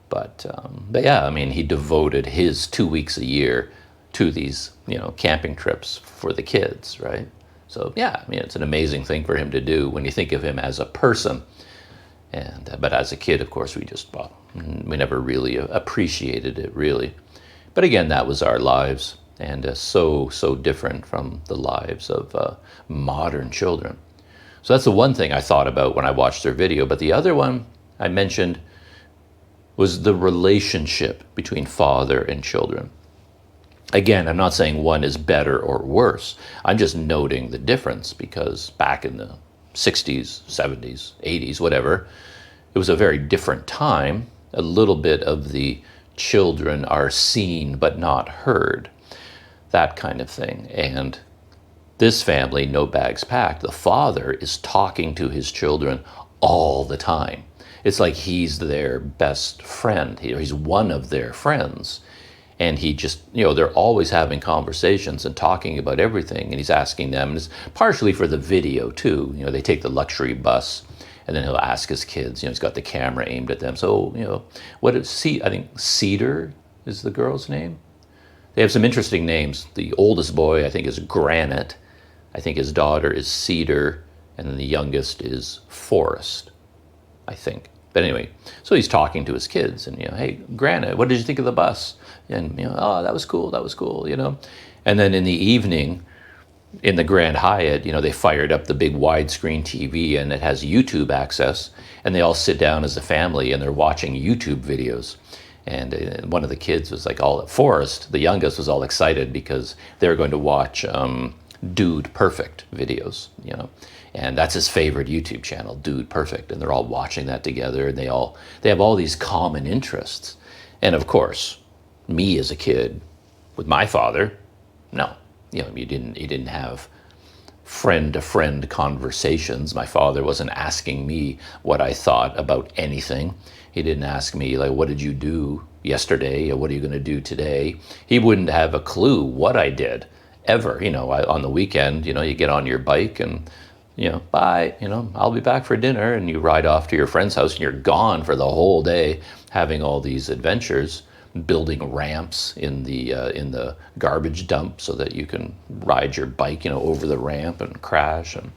But yeah, he devoted his 2 weeks a year to these, camping trips for the kids, right? So yeah, it's an amazing thing for him to do when you think of him as a person. And but as a kid, of course, we never really appreciated it, really. But again, that was our lives, and so different from the lives of modern children. So that's the one thing I thought about when I watched their video. But the other one I mentioned was the relationship between father and children. Again, I'm not saying one is better or worse. I'm just noting the difference, because back in the 60s, 70s, 80s, whatever, it was a very different time. A little bit of the children are seen but not heard, that kind of thing. And this family, no bags packed, the father is talking to his children all the time. It's like he's their best friend. He's one of their friends. And he just, they're always having conversations and talking about everything. And he's asking them, and it's partially for the video too. They take the luxury bus, and then he'll ask his kids, he's got the camera aimed at them. So, I think Cedar is the girl's name. They have some interesting names. The oldest boy, I think, is Granite. I think his daughter is Cedar, and then the youngest is Forest, I think. But anyway, so he's talking to his kids, and, hey, Granite, what did you think of the bus? And, oh, that was cool, And then in the evening, in the Grand Hyatt, they fired up the big widescreen TV, and it has YouTube access, and they all sit down as a family, and they're watching YouTube videos. And one of the kids was like Forrest, the youngest, was all excited because they're going to watch Dude Perfect videos, And that's his favorite YouTube channel, Dude Perfect. And they're all watching that together, and they have all these common interests. And of course, me as a kid with my father, no, you didn't have friend-to-friend conversations. My father wasn't asking me what I thought about anything. He didn't ask me, like, what did you do yesterday, or what are you going to do today? He wouldn't have a clue what I did, ever. On the weekend, you get on your bike and, bye, I'll be back for dinner, and you ride off to your friend's house, and you're gone for the whole day, having all these adventures, building ramps in the garbage dump so that you can ride your bike, over the ramp and crash and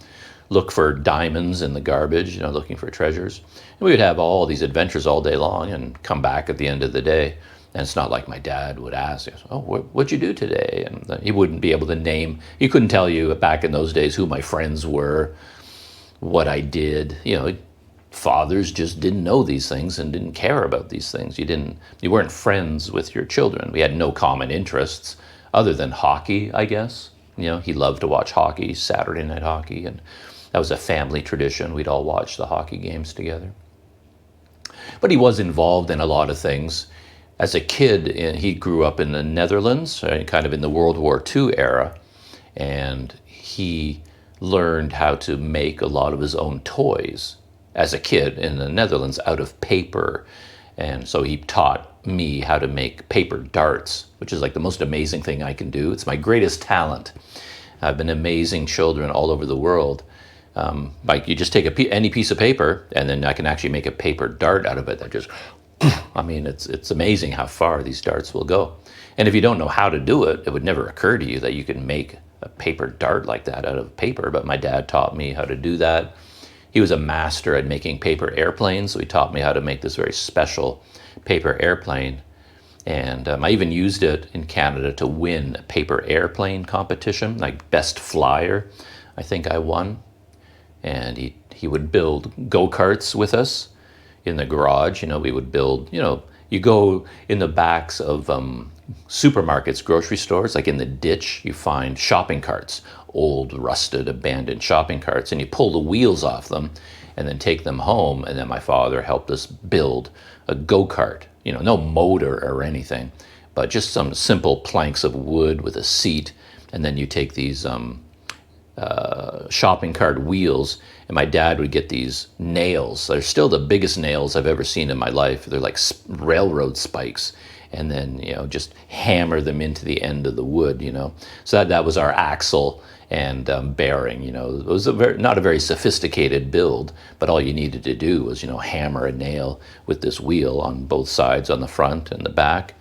look for diamonds in the garbage, looking for treasures. And we would have all these adventures all day long and come back at the end of the day. And it's not like my dad would ask, oh, what'd you do today? And he wouldn't be able to name, he couldn't tell you back in those days who my friends were, what I did. Fathers just didn't know these things and didn't care about these things. You weren't friends with your children. We had no common interests other than hockey, I guess. He loved to watch hockey, Saturday night hockey, and that was a family tradition. We'd all watch the hockey games together. But he was involved in a lot of things. As a kid, he grew up in the Netherlands, kind of in the World War II era, and he learned how to make a lot of his own toys as a kid in the Netherlands out of paper. And so he taught me how to make paper darts, which is like the most amazing thing I can do. It's my greatest talent. I've been amazing children all over the world. Like you just take any piece of paper, and then I can actually make a paper dart out of it that just, it's amazing how far these darts will go. And if you don't know how to do it, it would never occur to you that you can make a paper dart like that out of paper. But my dad taught me how to do that. He was a master at making paper airplanes, so he taught me how to make this very special paper airplane. And I even used it in Canada to win a paper airplane competition, like Best Flyer, I think I won. And he would build go-karts with us in the garage. We would build, you go in the backs of supermarkets, grocery stores, like in the ditch, you find shopping carts, old, rusted, abandoned shopping carts, and you pull the wheels off them and then take them home. And then my father helped us build a go-kart, no motor or anything, but just some simple planks of wood with a seat. And then you take these shopping cart wheels, and my dad would get these nails. They're still the biggest nails I've ever seen in my life. They're like railroad spikes, and then just hammer them into the end of the wood. So that was our axle and bearing. It was not a very sophisticated build, but all you needed to do was hammer a nail with this wheel on both sides, on the front and the back,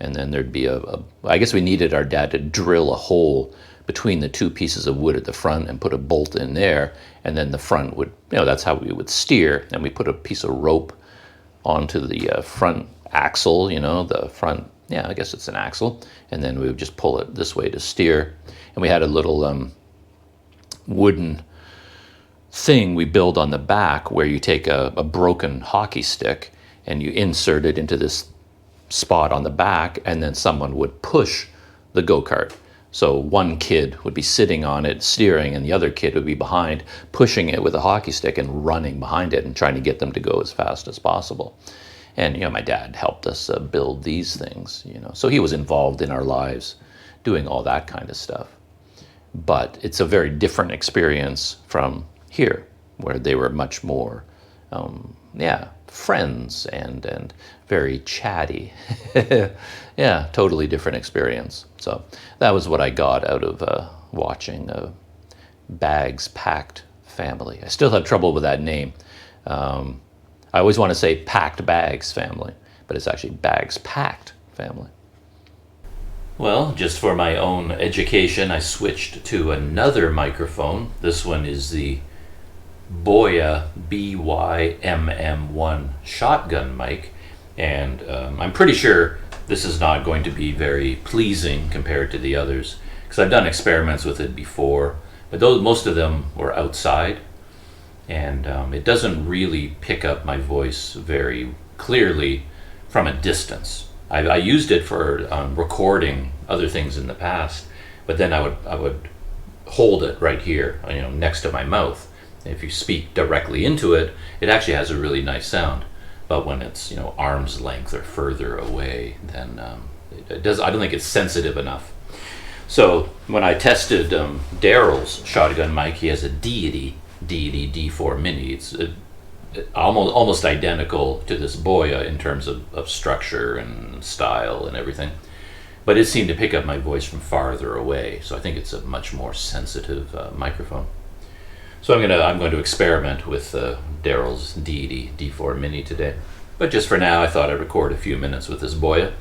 and then there'd be I guess we needed our dad to drill a hole between the two pieces of wood at the front and put a bolt in there, and then the front would, that's how we would steer. And we put a piece of rope onto the front axle, the front, I guess it's an axle, and then we would just pull it this way to steer. And we had a little wooden thing we build on the back where you take a broken hockey stick and you insert it into this spot on the back, and then someone would push the go-kart. So one kid would be sitting on it, steering, and the other kid would be behind, pushing it with a hockey stick and running behind it and trying to get them to go as fast as possible. And, my dad helped us build these things, So he was involved in our lives doing all that kind of stuff. But it's a very different experience from here, where they were much more, friends and very chatty. Yeah, totally different experience. So that was what I got out of watching Bags Packed Family. I still have trouble with that name. I always want to say Packed Bags Family, but it's actually Bags Packed Family. Well, just for my own education, I switched to another microphone. This one is the Boya BY-MM1 shotgun mic, and I'm pretty sure this is not going to be very pleasing compared to the others, because I've done experiments with it before, but most of them were outside, and it doesn't really pick up my voice very clearly from a distance. I used it for recording other things in the past, but then I would hold it right here, next to my mouth, If you speak directly into it, it actually has a really nice sound. But when it's, arm's length or further away, then it does. I don't think it's sensitive enough. So when I tested Daryl's shotgun mic, he has a Deity D4 Mini. It's almost identical to this Boya in terms of structure and style and everything. But it seemed to pick up my voice from farther away, so I think it's a much more sensitive microphone. So I'm going to experiment with Daryl's Deity D4 Mini today. But just for now, I thought I'd record a few minutes with this Boya.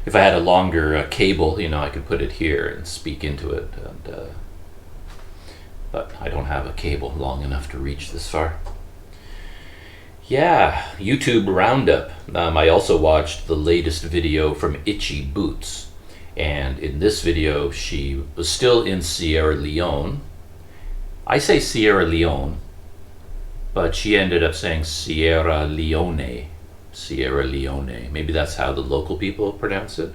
If I had a longer cable, I could put it here and speak into it. But I don't have a cable long enough to reach this far. Yeah, YouTube Roundup. I also watched the latest video from Itchy Boots. And in this video, she was still in Sierra Leone. I say Sierra Leone, but she ended up saying Sierra Leone. Sierra Leone. Maybe that's how the local people pronounce it.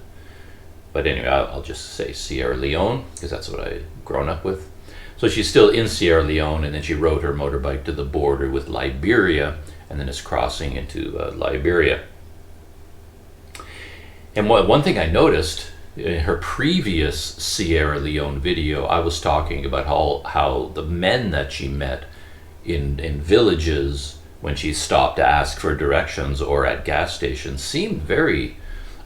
But anyway, I'll just say Sierra Leone, because that's what I've grown up with. So she's still in Sierra Leone, and then she rode her motorbike to the border with Liberia, and then is crossing into Liberia. And one thing I noticed, in her previous Sierra Leone video, I was talking about how the men that she met in villages when she stopped to ask for directions or at gas stations seemed very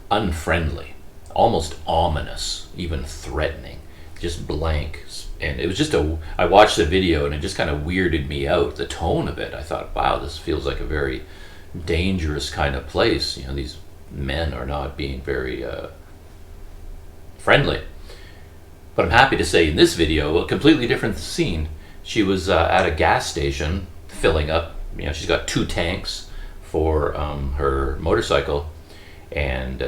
unfriendly, almost ominous, even threatening, just blank. And it was just I watched the video and it just kind of weirded me out, the tone of it. I thought, wow, this feels like a very dangerous kind of place. These men are not being very friendly. But I'm happy to say in this video, a completely different scene. She was at a gas station filling up. She's got 2 tanks for her motorcycle, and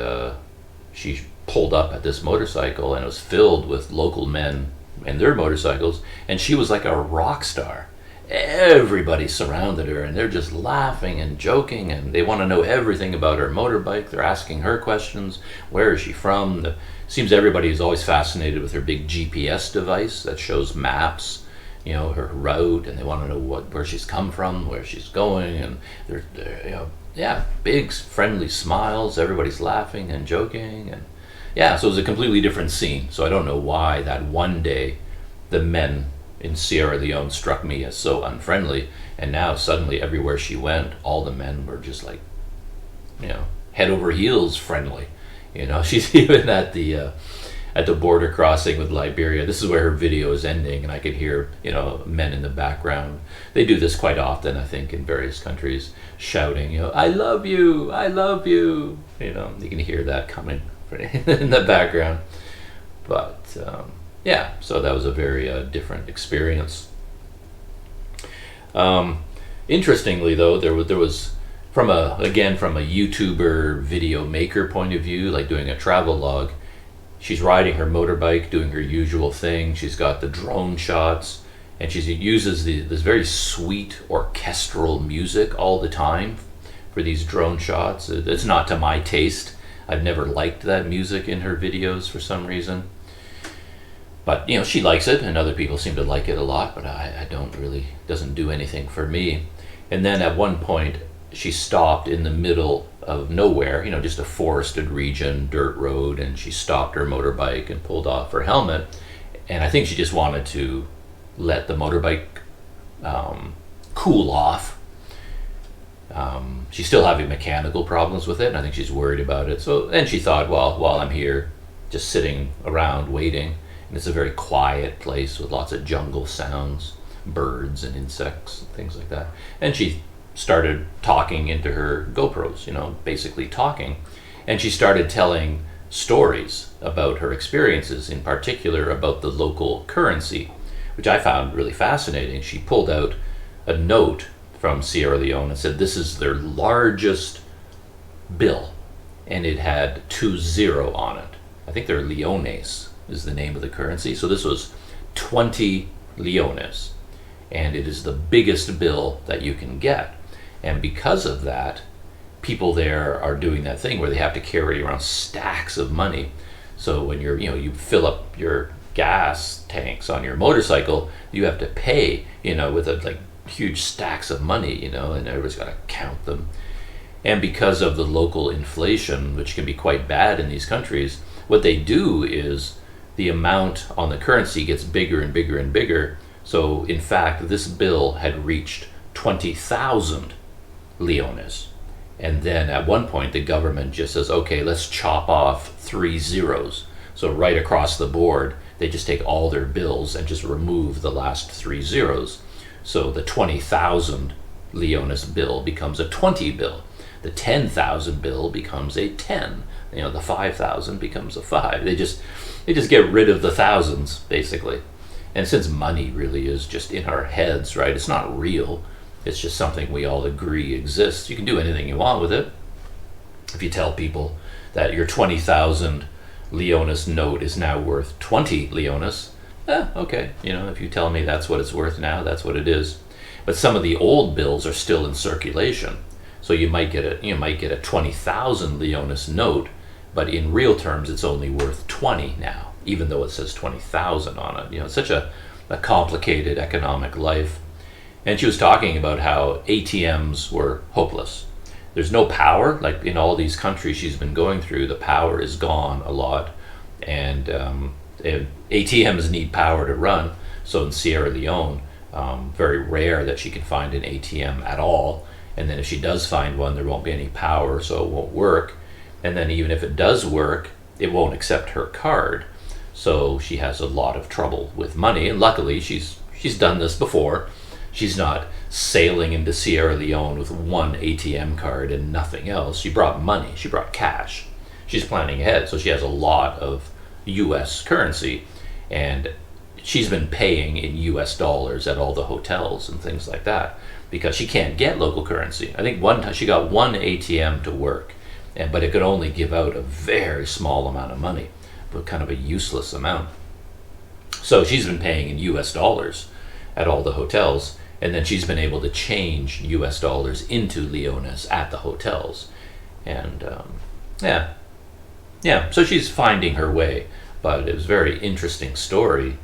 she pulled up at this motorcycle, and it was filled with local men and their motorcycles, and she was like a rock star. Everybody surrounded her, and they're just laughing and joking, and they want to know everything about her motorbike. They're asking her questions. Where is she from? Seems everybody is always fascinated with her big GPS device that shows maps, her route, and they want to know where she's come from, where she's going, and they're big friendly smiles. Everybody's laughing and joking, and so it was a completely different scene. So I don't know why that one day the men in Sierra Leone struck me as so unfriendly, and now suddenly everywhere she went, all the men were just like, head over heels friendly. She's even at the border crossing with Liberia. This is where her video is ending, and I could hear, men in the background. They do this quite often, I think, in various countries, shouting, I love you, I love you. You can hear that coming in the background. But so that was a very different experience. Interestingly, though, there was from a YouTuber video maker point of view, like doing a travel log. She's riding her motorbike, doing her usual thing. She's got the drone shots, and she uses this very sweet orchestral music all the time for these drone shots. It's not to my taste. I've never liked that music in her videos for some reason. But, she likes it, and other people seem to like it a lot, but I don't really, doesn't do anything for me. And then at one point, she stopped in the middle of nowhere, just a forested region, dirt road, and she stopped her motorbike and pulled off her helmet. And I think she just wanted to let the motorbike cool off. She's still having mechanical problems with it, and I think she's worried about it. And she thought, well, while I'm here, just sitting around waiting, and it's a very quiet place with lots of jungle sounds, birds and insects and things like that. And she started talking into her GoPros, basically talking. And she started telling stories about her experiences, in particular about the local currency, which I found really fascinating. She pulled out a note from Sierra Leone and said this is their largest bill, and it had 20 on it. I think they're leones is the name of the currency. So this was 20 leones, and it is the biggest bill that you can get. And because of that, people there are doing that thing where they have to carry around stacks of money. So when you fill up your gas tanks on your motorcycle, you have to pay, with like huge stacks of money, and everybody's got to count them. And because of the local inflation, which can be quite bad in these countries, what they do is the amount on the currency gets bigger and bigger and bigger. So in fact, this bill had reached 20,000 leones. And then at one point, the government just says, okay, let's chop off 3 zeros. So right across the board, they just take all their bills and just remove the last 3 zeros. So the 20,000 leones bill becomes a 20 bill. The 10,000 bill becomes a 10. The 5,000 becomes a 5. They just get rid of the thousands, basically. And since money really is just in our heads, right? It's not real. It's just something we all agree exists. You can do anything you want with it. If you tell people that your 20,000 leones note is now worth 20 leones, okay. If you tell me that's what it's worth now, that's what it is. But some of the old bills are still in circulation. So you might get a 20,000 leones note, but in real terms it's only worth 20 now, even though it says 20,000 on it. It's such a complicated economic life. And she was talking about how ATMs were hopeless. There's no power, like in all these countries she's been going through, the power is gone a lot, and ATMs need power to run. So in Sierra Leone, very rare that she can find an ATM at all. And then if she does find one, there won't be any power, so it won't work. And then even if it does work, it won't accept her card. So she has a lot of trouble with money. And luckily, she's done this before. She's not sailing into Sierra Leone with one ATM card and nothing else. She brought money. She brought cash. She's planning ahead, so she has a lot of U.S. currency. And she's been paying in U.S. dollars at all the hotels and things like that, because she can't get local currency. I think one time she got one ATM to work, but it could only give out a very small amount of money, but kind of a useless amount. So she's been paying in US dollars at all the hotels, and then she's been able to change US dollars into leones at the hotels. And so she's finding her way, but it was a very interesting story.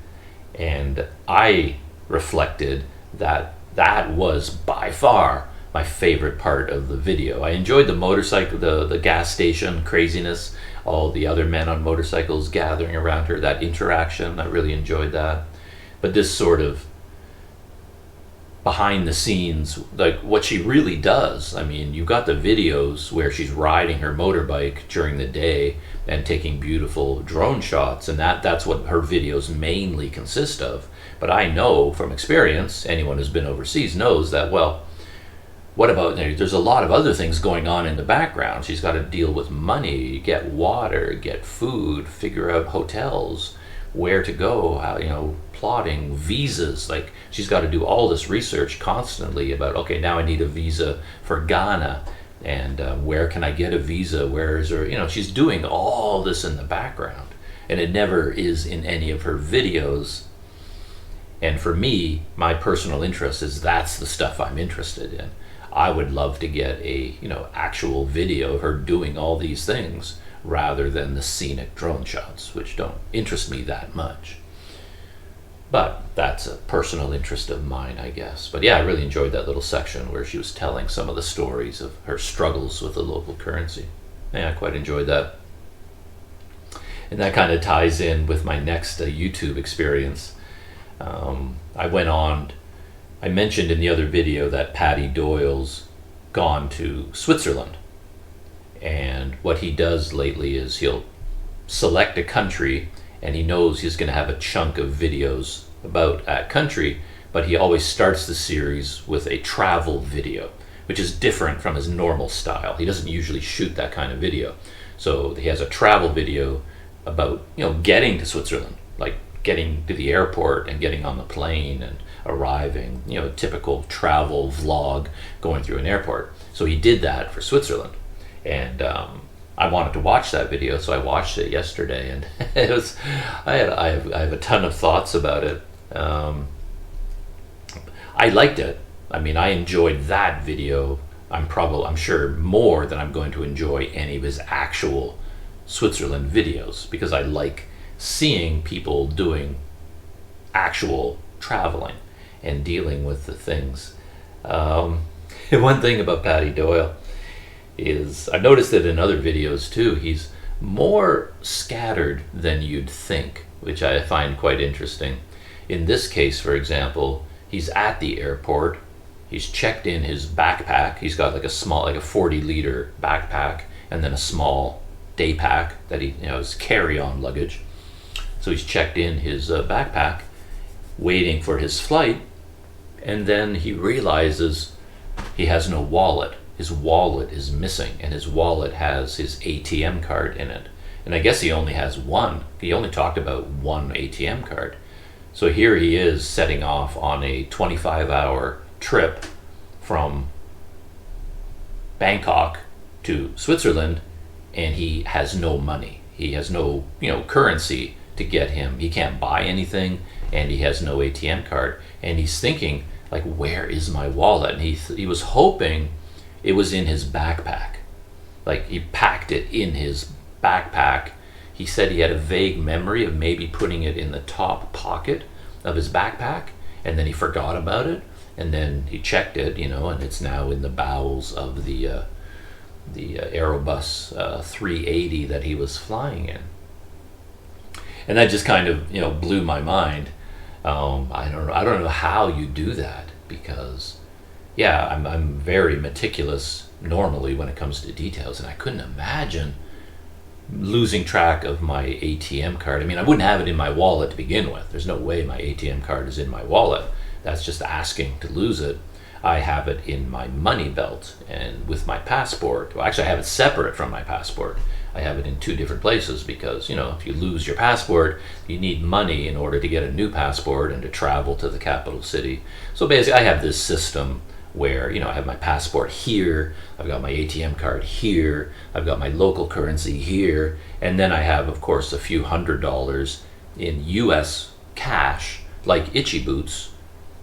And I reflected that was by far my favorite part of the video. I enjoyed the motorcycle, the gas station craziness, all the other men on motorcycles gathering around her, that interaction. I really enjoyed that. But this sort of behind the scenes, like what she really does. I mean, you've got the videos where she's riding her motorbike during the day and taking beautiful drone shots, and that's what her videos mainly consist of. But I know from experience, anyone who's been overseas knows that, well, what about, there's a lot of other things going on in the background. She's got to deal with money, get water, get food, figure out hotels, where to go, how, plotting, visas. Like, she's got to do all this research constantly about, okay, now I need a visa for Ghana, and where can I get a visa? Where is her, she's doing all this in the background, and it never is in any of her videos. And for me, my personal interest is that's the stuff I'm interested in. I would love to get a, actual video of her doing all these things rather than the scenic drone shots, which don't interest me that much. But that's a personal interest of mine, I guess. But yeah, I really enjoyed that little section where she was telling some of the stories of her struggles with the local currency. Yeah, I quite enjoyed that. And that kind of ties in with my next YouTube experience. I mentioned in the other video that Paddy Doyle's gone to Switzerland. And what he does lately is he'll select a country, and he knows he's going to have a chunk of videos about that country, but he always starts the series with a travel video, which is different from his normal style. He doesn't usually shoot that kind of video. So he has a travel video about, getting to Switzerland, like getting to the airport and getting on the plane and arriving, typical travel vlog going through an airport. So he did that for Switzerland. And I wanted to watch that video, so I watched it yesterday, and it was, I have a ton of thoughts about it. I liked it. I mean, I enjoyed that video. I'm sure more than I'm going to enjoy any of his actual Switzerland videos, because I like seeing people doing actual traveling and dealing with the things. One thing about Paddy Doyle is, I've noticed it in other videos too, he's more scattered than you'd think, which I find quite interesting. In this case, for example, he's at the airport, he's checked in his backpack, he's got like a small, like a 40-liter backpack, and then a small day pack that he, his carry-on luggage. So he's checked in his backpack, waiting for his flight, and then he realizes he has no wallet. His wallet is missing, and his wallet has his ATM card in it. And I guess he only has one. He only talked about one ATM card. So here he is setting off on a 25-hour trip from Bangkok to Switzerland, and he has no money. He has no, currency to get him. He can't buy anything, and he has no ATM card. And he's thinking, like, where is my wallet? And he was hoping it was in his backpack. Like, he packed it in his backpack. He said he had a vague memory of maybe putting it in the top pocket of his backpack, and then he forgot about it, and then he checked it, and it's now in the bowels of the Airbus 380 that he was flying in. And that just kind of, blew my mind. I don't know how you do that, because I'm very meticulous normally when it comes to details, and I couldn't imagine losing track of my ATM card. I mean, I wouldn't have it in my wallet to begin with. There's no way my ATM card is in my wallet. That's just asking to lose it. I have it in my money belt and with my passport. Well, actually, I have it separate from my passport. I have it in two different places because, if you lose your passport, you need money in order to get a new passport and to travel to the capital city. So basically, I have this system where, I have my passport here, I've got my ATM card here, I've got my local currency here, and then I have, of course, a few $100 in US cash, like Itchy Boots,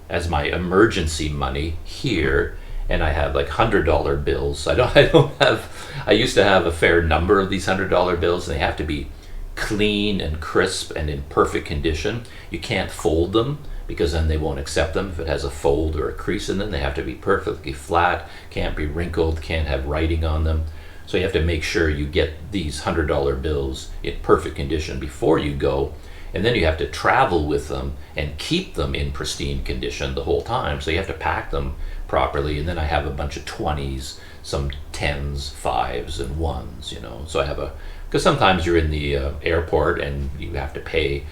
as my emergency money here, and I have like $100 bills. I used to have a fair number of these $100 bills, and they have to be clean and crisp and in perfect condition. You can't fold them, because then they won't accept them. If it has a fold or a crease in them, they have to be perfectly flat, can't be wrinkled, can't have writing on them. So you have to make sure you get these $100 bills in perfect condition before you go, and then you have to travel with them and keep them in pristine condition the whole time. So you have to pack them properly, and then I have a bunch of 20s, some 10s, 5s, and 1s, So I have because sometimes you're in the airport and you have to pay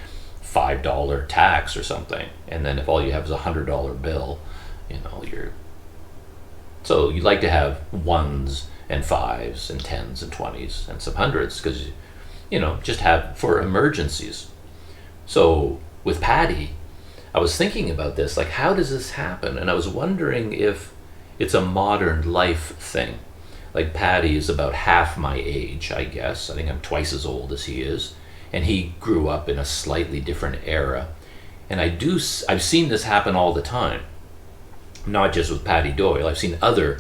$5 tax or something, and then if all you have is a $100 bill, so you like to have 1s and 5s and 10s and 20s and some 100s, because just have for emergencies. So with Paddy, I was thinking about this, like, how does this happen? And I was wondering if it's a modern life thing. Like, Paddy is about half my age, I guess. I think I'm twice as old as he is. And he grew up in a slightly different era. And I've seen this happen all the time. Not just with Paddy Doyle. I've seen other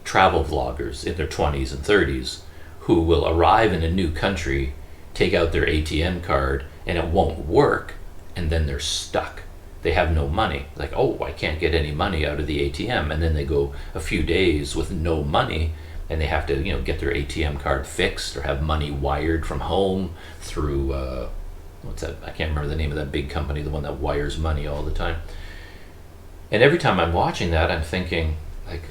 travel vloggers in their 20s and 30s who will arrive in a new country, take out their ATM card, and it won't work, and then they're stuck. They have no money. Like, oh, I can't get any money out of the ATM. And then they go a few days with no money, and they have to, get their ATM card fixed or have money wired from home through, what's that? I can't remember the name of that big company, the one that wires money all the time. And every time I'm watching that, I'm thinking, like,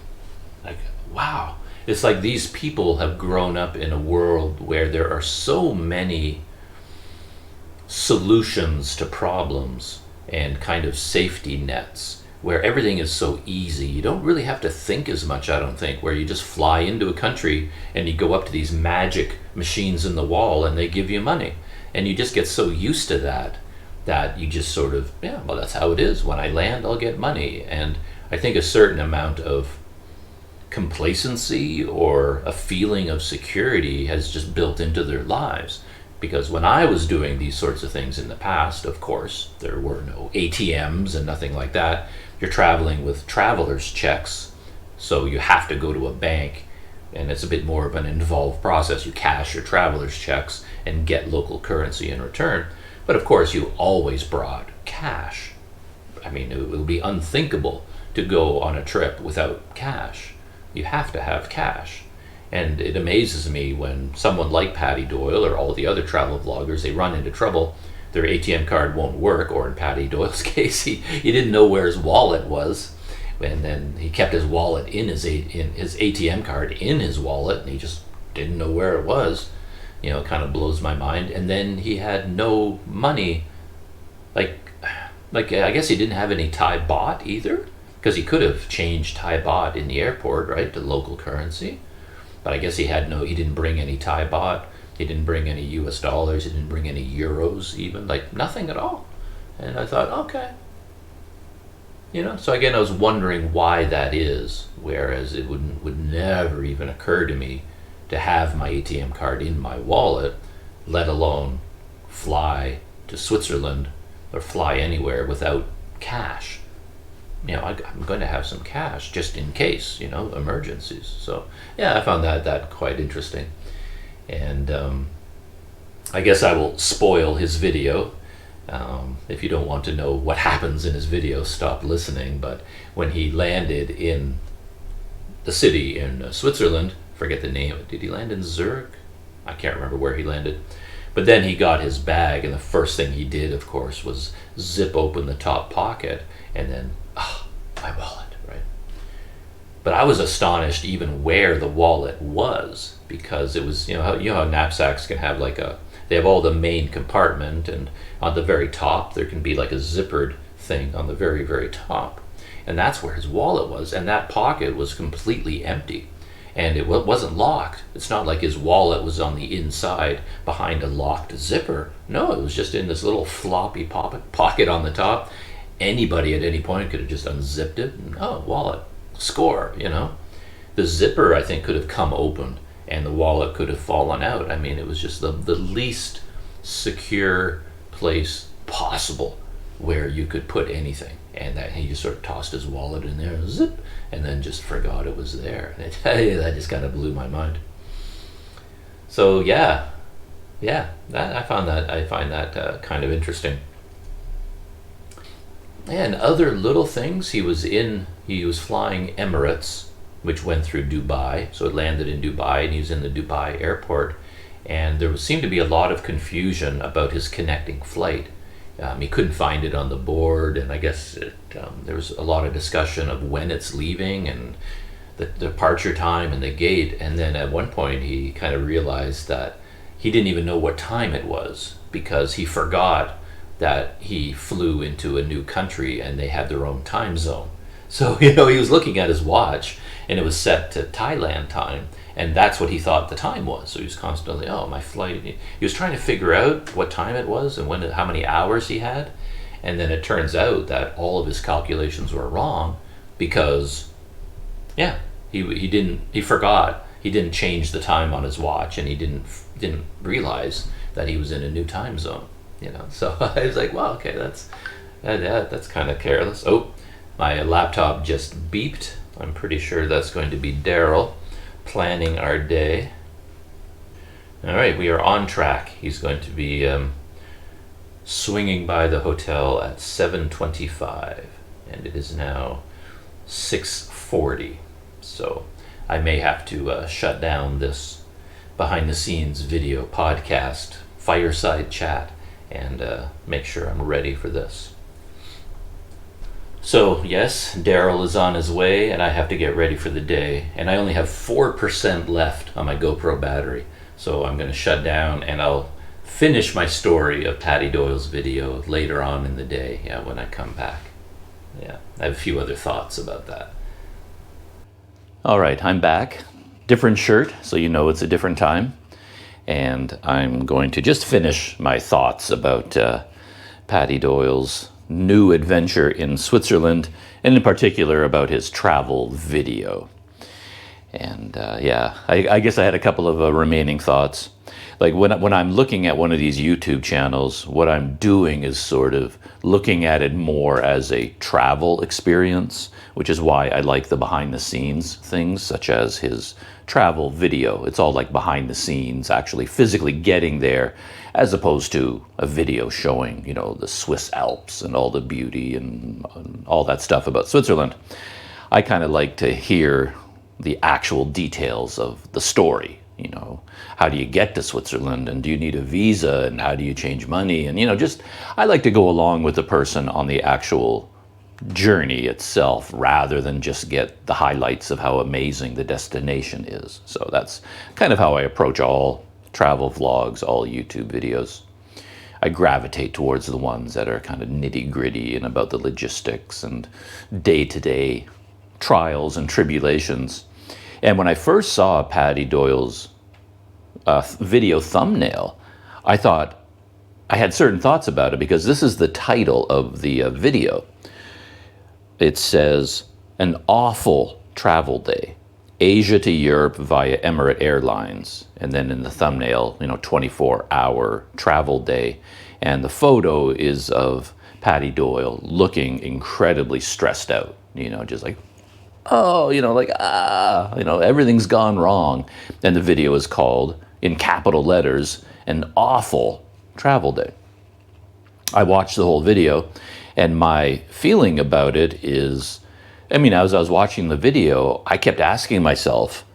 wow. It's like these people have grown up in a world where there are so many solutions to problems and kind of safety nets, where everything is so easy. You don't really have to think as much, I don't think, where you just fly into a country and you go up to these magic machines in the wall and they give you money. And you just get so used to that you just sort of, that's how it is. When I land, I'll get money. And I think a certain amount of complacency or a feeling of security has just built into their lives. Because when I was doing these sorts of things in the past, of course, there were no ATMs and nothing like that. You're traveling with traveler's checks, so you have to go to a bank, and it's a bit more of an involved process. You cash your traveler's checks and get local currency in return. But of course, you always brought cash. I mean, it would be unthinkable to go on a trip without cash. You have to have cash. And it amazes me when someone like Patty Doyle or all the other travel vloggers, they run into trouble, their ATM card won't work, or in Patty Doyle's case, he didn't know where his wallet was, and then he kept his wallet in his ATM card in his wallet, and he just didn't know where it was. You know, it kind of blows my mind. And then he had no money, like I guess he didn't have any Thai baht either, because he could have changed Thai baht in the airport, right, to local currency. But I guess he didn't bring any Thai baht, he didn't bring any US dollars, he didn't bring any euros even, like nothing at all. And I thought, okay. You know, so again, I was wondering why that is, whereas it would never even occur to me to have my ATM card in my wallet, let alone fly to Switzerland or fly anywhere without cash. You know, I'm going to have some cash just in case, you know, emergencies. So yeah, I found that quite interesting. And I guess I will spoil his video. If you don't want to know what happens in his video, stop listening. But when he landed in the city in Switzerland, forget the name, did he land in Zurich? I can't remember where he landed. But then he got his bag, and the first thing he did, of course, was zip open the top pocket, and then, my wallet, right? But I was astonished even where the wallet was, because it was, you know how knapsacks can have they have all the main compartment, and on the very top there can be like a zippered thing on the very, very top. And that's where his wallet was, and that pocket was completely empty. And it wasn't locked. It's not like his wallet was on the inside behind a locked zipper. No, it was just in this little floppy pocket on the top. Anybody at any point could have just unzipped it and, wallet, score, you know. The zipper, I think, could have come open and the wallet could have fallen out. I mean, it was just the least secure place possible where you could put anything. And that he just sort of tossed his wallet in there, zip, and then just forgot it was there. And that just kind of blew my mind. So yeah, I find that kind of interesting. And other little things, he was flying Emirates, which went through Dubai, so it landed in Dubai, and he was in the Dubai airport, and there seemed to be a lot of confusion about his connecting flight. He couldn't find it on the board, and I guess there was a lot of discussion of when it's leaving and the departure time and the gate. And then at one point he kind of realized that he didn't even know what time it was, because he forgot that he flew into a new country and they had their own time zone. So, you know, he was looking at his watch and it was set to Thailand time, and that's what he thought the time was. So he was constantly, my flight. He was trying to figure out what time it was and how many hours he had. And then it turns out that all of his calculations were wrong, because, he forgot. He didn't change the time on his watch, and he didn't realize that he was in a new time zone. You know, so I was like, wow, okay, that's kind of careless. Oh, my laptop just beeped. I'm pretty sure that's going to be Daryl planning our day. All right, we are on track. He's going to be swinging by the hotel at 7:25, and it is now 6:40. So I may have to shut down this behind-the-scenes video podcast fireside chat and make sure I'm ready for this. So yes, Daryl is on his way, and I have to get ready for the day. And I only have 4% left on my GoPro battery. So I'm going to shut down, and I'll finish my story of Patty Doyle's video later on in the day, when I come back. Yeah, I have a few other thoughts about that. All right, I'm back. Different shirt, so you know it's a different time. And I'm going to just finish my thoughts about Patty Doyle's new adventure in Switzerland, and in particular about his travel video. And yeah, I guess I had a couple of remaining thoughts. Like when I'm looking at one of these YouTube channels, what I'm doing is sort of looking at it more as a travel experience, which is why I like the behind the scenes things, such as his travel video. It's all like behind the scenes, actually physically getting there, as opposed to a video showing, you know, the Swiss Alps and all the beauty and all that stuff about Switzerland. I kind of like to hear the actual details of the story. You know, how do you get to Switzerland, and do you need a visa, and how do you change money? And, you know, just, I like to go along with the person on the actual journey itself rather than just get the highlights of how amazing the destination is. So that's kind of how I approach all travel vlogs, all YouTube videos. I gravitate towards the ones that are kind of nitty gritty and about the logistics and day-to-day trials and tribulations. And when I first saw Paddy Doyle's video thumbnail, I thought, I had certain thoughts about it, because this is the title of the video. It says, "An awful travel day. Asia to Europe via Emirates Airlines." And then in the thumbnail, you know, 24-hour travel day. And the photo is of Paddy Doyle looking incredibly stressed out, you know, just like, oh, you know, like, you know, everything's gone wrong. And the video is called, in capital letters, "An Awful Travel Day." I watched the whole video, and my feeling about it is, I mean, as I was watching the video, I kept asking myself,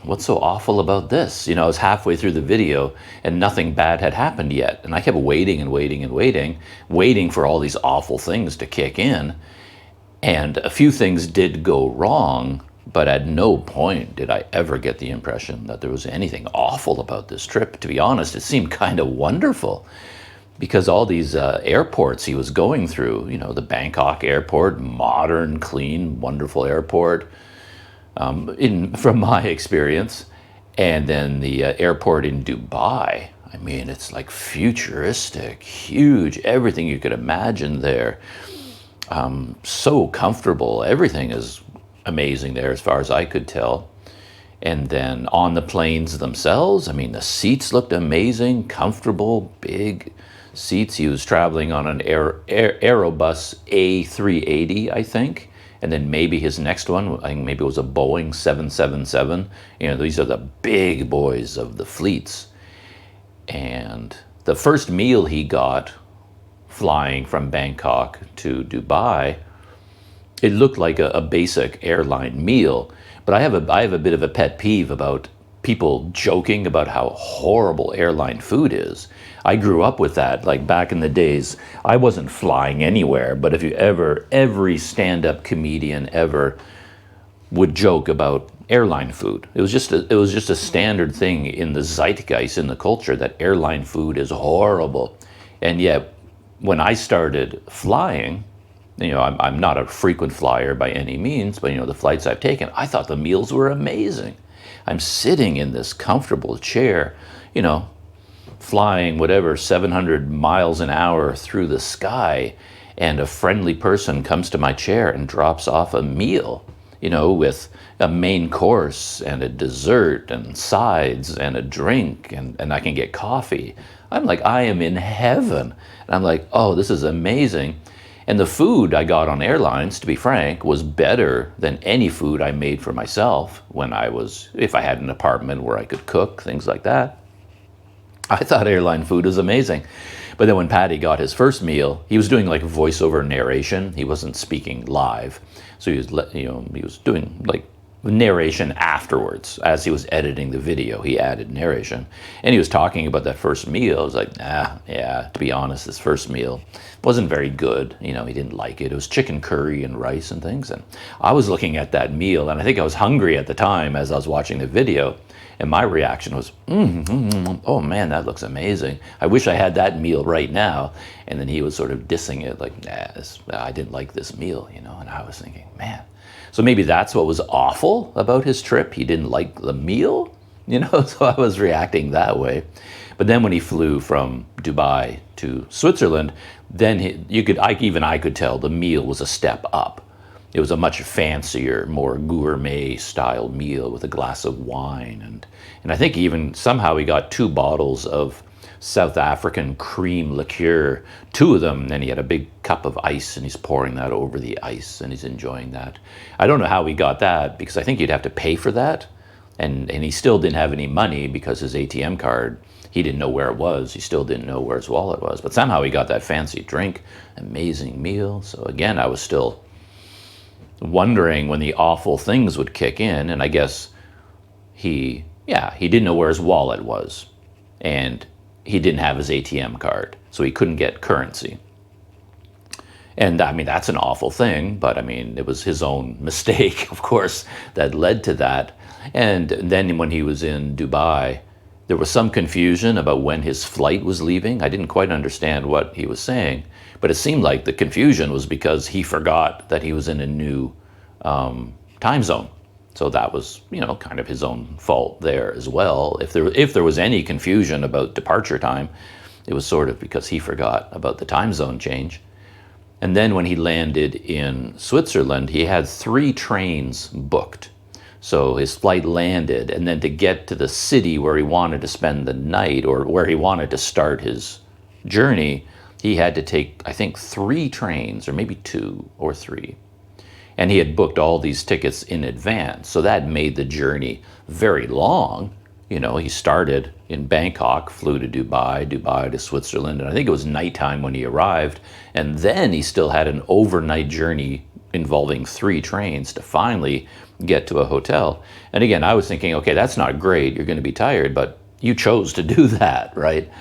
what's so awful about this? You know, I was halfway through the video and nothing bad had happened yet. And I kept waiting and waiting and waiting for all these awful things to kick in. And a few things did go wrong, but at no point did I ever get the impression that there was anything awful about this trip. To be honest, it seemed kind of wonderful, because all these airports he was going through, you know, the Bangkok airport, modern, clean, wonderful airport, from my experience, and then the airport in Dubai. I mean, it's like futuristic, huge, everything you could imagine there. So comfortable. Everything is amazing there as far as I could tell. And then on the planes themselves, I mean, the seats looked amazing, comfortable, big seats. He was traveling on an Airbus A380, I think. And then maybe his next one, I think maybe it was a Boeing 777. You know, these are the big boys of the fleets. And the first meal he got flying from Bangkok to Dubai, it looked like a basic airline meal. But I have a bit of a pet peeve about people joking about how horrible airline food is. I grew up with that. Like back in the days, I wasn't flying anywhere, but if you ever, every stand-up comedian ever would joke about airline food. It was just a standard thing in the zeitgeist, in the culture, that airline food is horrible. And yet, when I started flying, you know, I'm not a frequent flyer by any means, but, you know, the flights I've taken, I thought the meals were amazing. I'm sitting in this comfortable chair, you know, flying whatever, 700 miles an hour through the sky, and a friendly person comes to my chair and drops off a meal, you know, with a main course and a dessert and sides and a drink, and I can get coffee. I'm like, I am in heaven. And I'm like, oh, this is amazing. And the food I got on airlines, to be frank, was better than any food I made for myself when if I had an apartment where I could cook, things like that. I thought airline food was amazing. But then when Paddy got his first meal, he was doing like voiceover narration. He wasn't speaking live. So he was doing like narration afterwards. As he was editing the video, he added narration. And he was talking about that first meal. I was like, yeah, to be honest, this first meal wasn't very good. You know, he didn't like it. It was chicken curry and rice and things. And I was looking at that meal, and I think I was hungry at the time as I was watching the video. And my reaction was, oh man, that looks amazing. I wish I had that meal right now. And then he was sort of dissing it, like, I didn't like this meal, you know. And I was thinking, man. So maybe that's what was awful about his trip. He didn't like the meal, you know. So I was reacting that way. But then when he flew from Dubai to Switzerland, then I could tell the meal was a step up. it was a much fancier, more gourmet style meal with a glass of wine. And I think even somehow he got 2 bottles of South African cream liqueur, 2 of them, and then he had a big cup of ice and he's pouring that over the ice and he's enjoying that. I don't know how he got that, because I think you'd have to pay for that. And he still didn't have any money because his ATM card, he didn't know where it was. He still didn't know where his wallet was. But somehow he got that fancy drink, amazing meal. So again, I was still wondering when the awful things would kick in. And I guess he didn't know where his wallet was. And he didn't have his ATM card. So he couldn't get currency. And I mean, that's an awful thing. But I mean, it was his own mistake, of course, that led to that. And then when he was in Dubai, there was some confusion about when his flight was leaving. I didn't quite understand what he was saying, but it seemed like the confusion was because he forgot that he was in a new time zone. So that was, kind of his own fault there as well. If there was any confusion about departure time, it was sort of because he forgot about the time zone change. And then when he landed in Switzerland, he had 3 trains booked. So his flight landed, and then to get to the city where he wanted to spend the night, or where he wanted to start his journey, he had to take, I think, 3 trains, or maybe 2 or 3. And he had booked all these tickets in advance. So that made the journey very long. He started in Bangkok, flew to Dubai, Dubai to Switzerland, and I think it was nighttime when he arrived. And then he still had an overnight journey involving 3 trains to finally get to a hotel. And again, I was thinking, okay, that's not great. You're going to be tired, but you chose to do that, right?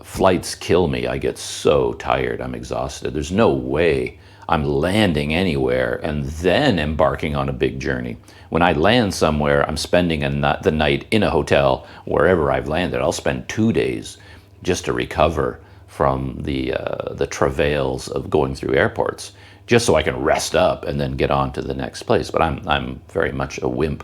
Flights kill me. I get so tired. I'm exhausted. There's no way I'm landing anywhere and then embarking on a big journey. When I land somewhere, I'm spending the night in a hotel wherever I've landed. I'll spend 2 days just to recover from the travails of going through airports, just so I can rest up and then get on to the next place. But I'm very much a wimp.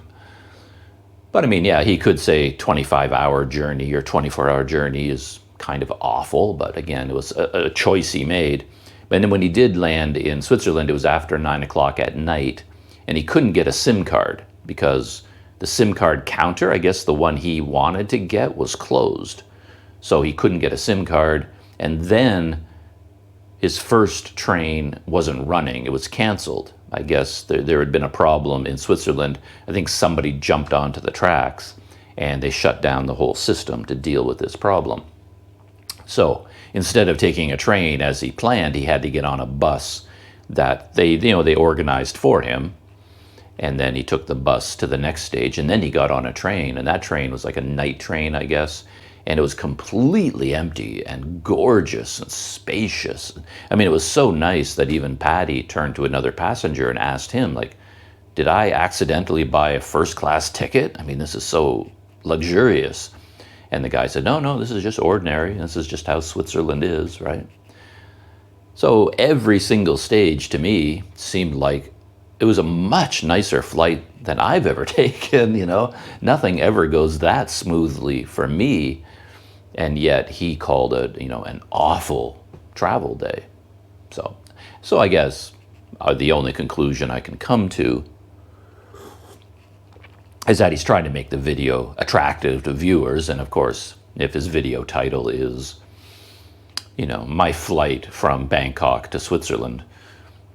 But I mean, yeah, he could say 25-hour journey or 24-hour journey is kind of awful. But again, it was a choice he made. And then when he did land in Switzerland, it was after 9 o'clock at night, and he couldn't get a SIM card because the SIM card counter, I guess the one he wanted to get, was closed. So he couldn't get a SIM card. And then his first train wasn't running. It was canceled. I guess there had been a problem in Switzerland. I think somebody jumped onto the tracks and they shut down the whole system to deal with this problem. So instead of taking a train as he planned, he had to get on a bus that they organized for him. And then he took the bus to the next stage, and then he got on a train, and that train was like a night train, I guess. And it was completely empty and gorgeous and spacious. I mean, it was so nice that even Patty turned to another passenger and asked him, like, did I accidentally buy a first-class ticket? I mean, this is so luxurious. And the guy said, no, this is just ordinary. This is just how Switzerland is, right? So every single stage to me seemed like it was a much nicer flight than I've ever taken, Nothing ever goes that smoothly for me. And yet he called it, an awful travel day. So I guess the only conclusion I can come to is that he's trying to make the video attractive to viewers. And of course, if his video title is, my flight from Bangkok to Switzerland,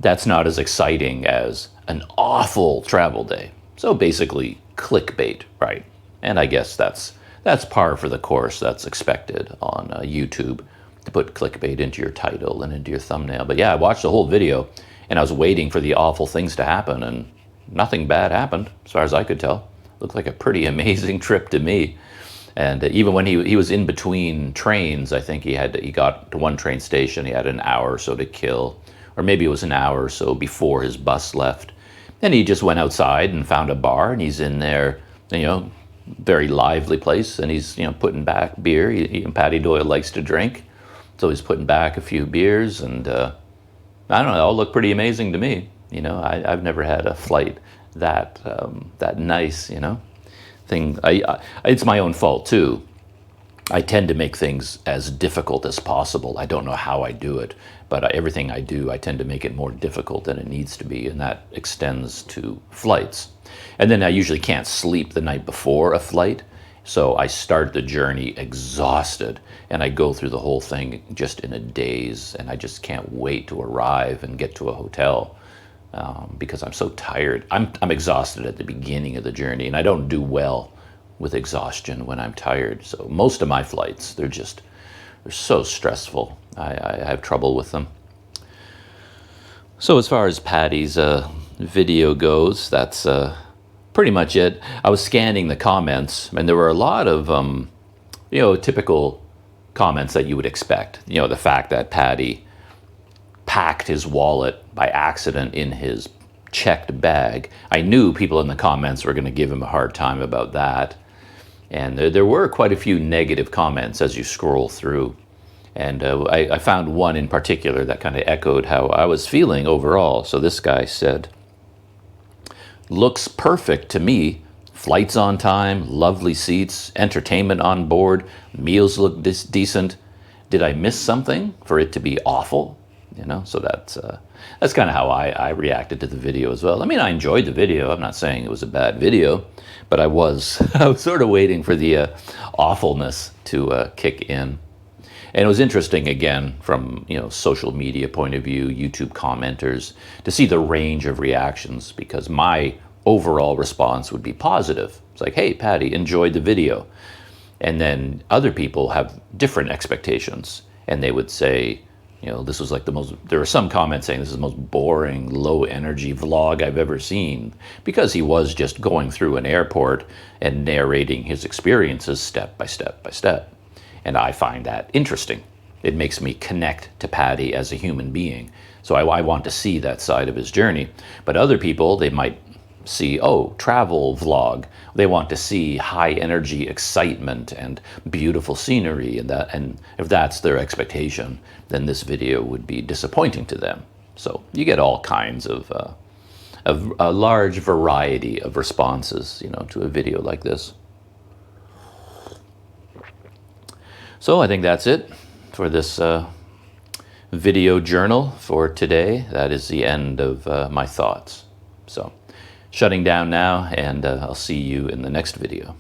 that's not as exciting as an awful travel day. So basically clickbait, right? And I guess that's par for the course. That's expected on YouTube, to put clickbait into your title and into your thumbnail. But yeah, I watched the whole video and I was waiting for the awful things to happen, and nothing bad happened as far as I could tell. Looked like a pretty amazing trip to me. And even when he was in between trains, I think he got to one train station, he had an hour or so to kill, or maybe it was an hour or so before his bus left. And he just went outside and found a bar, and he's in there, very lively place, and he's, putting back beer. Patty Doyle likes to drink, so he's putting back a few beers, and I don't know, it all looked pretty amazing to me. I've never had a flight that nice, thing. It's my own fault too. I tend to make things as difficult as possible. I don't know how I do it, but everything I do, I tend to make it more difficult than it needs to be, and that extends to flights. And then I usually can't sleep the night before a flight, so I start the journey exhausted, and I go through the whole thing just in a daze, and I just can't wait to arrive and get to a hotel because I'm so tired. I'm exhausted at the beginning of the journey, and I don't do well with exhaustion when I'm tired. So most of my flights, they're so stressful. I have trouble with them. So as far as Patty's video goes, that's pretty much it. I was scanning the comments, and there were a lot of typical comments that you would expect. The fact that Patty packed his wallet by accident in his checked bag. I knew people in the comments were going to give him a hard time about that. And there were quite a few negative comments as you scroll through. And I found one in particular that kind of echoed how I was feeling overall. So this guy said, "Looks perfect to me. Flights on time, lovely seats, entertainment on board, meals look decent. Did I miss something for it to be awful?" So that's kind of how I reacted to the video as well. I mean, I enjoyed the video. I'm not saying it was a bad video, but I was sort of waiting for the awfulness to kick in. And it was interesting, again, from social media point of view, YouTube commenters, to see the range of reactions, because my overall response would be positive. It's like, "Hey, Patty, enjoyed the video." And then other people have different expectations, and they would say, this was like there were some comments saying this is the most boring, low energy vlog I've ever seen, because he was just going through an airport and narrating his experiences step by step by step. And I find that interesting. It makes me connect to Patty as a human being. So I want to see that side of his journey. But other people, they might see, travel vlog. They want to see high energy excitement and beautiful scenery, and if that's their expectation, then this video would be disappointing to them. So you get all kinds of a large variety of responses, to a video like this. So I think that's it for this video journal for today. That is the end of my thoughts. So shutting down now, and I'll see you in the next video.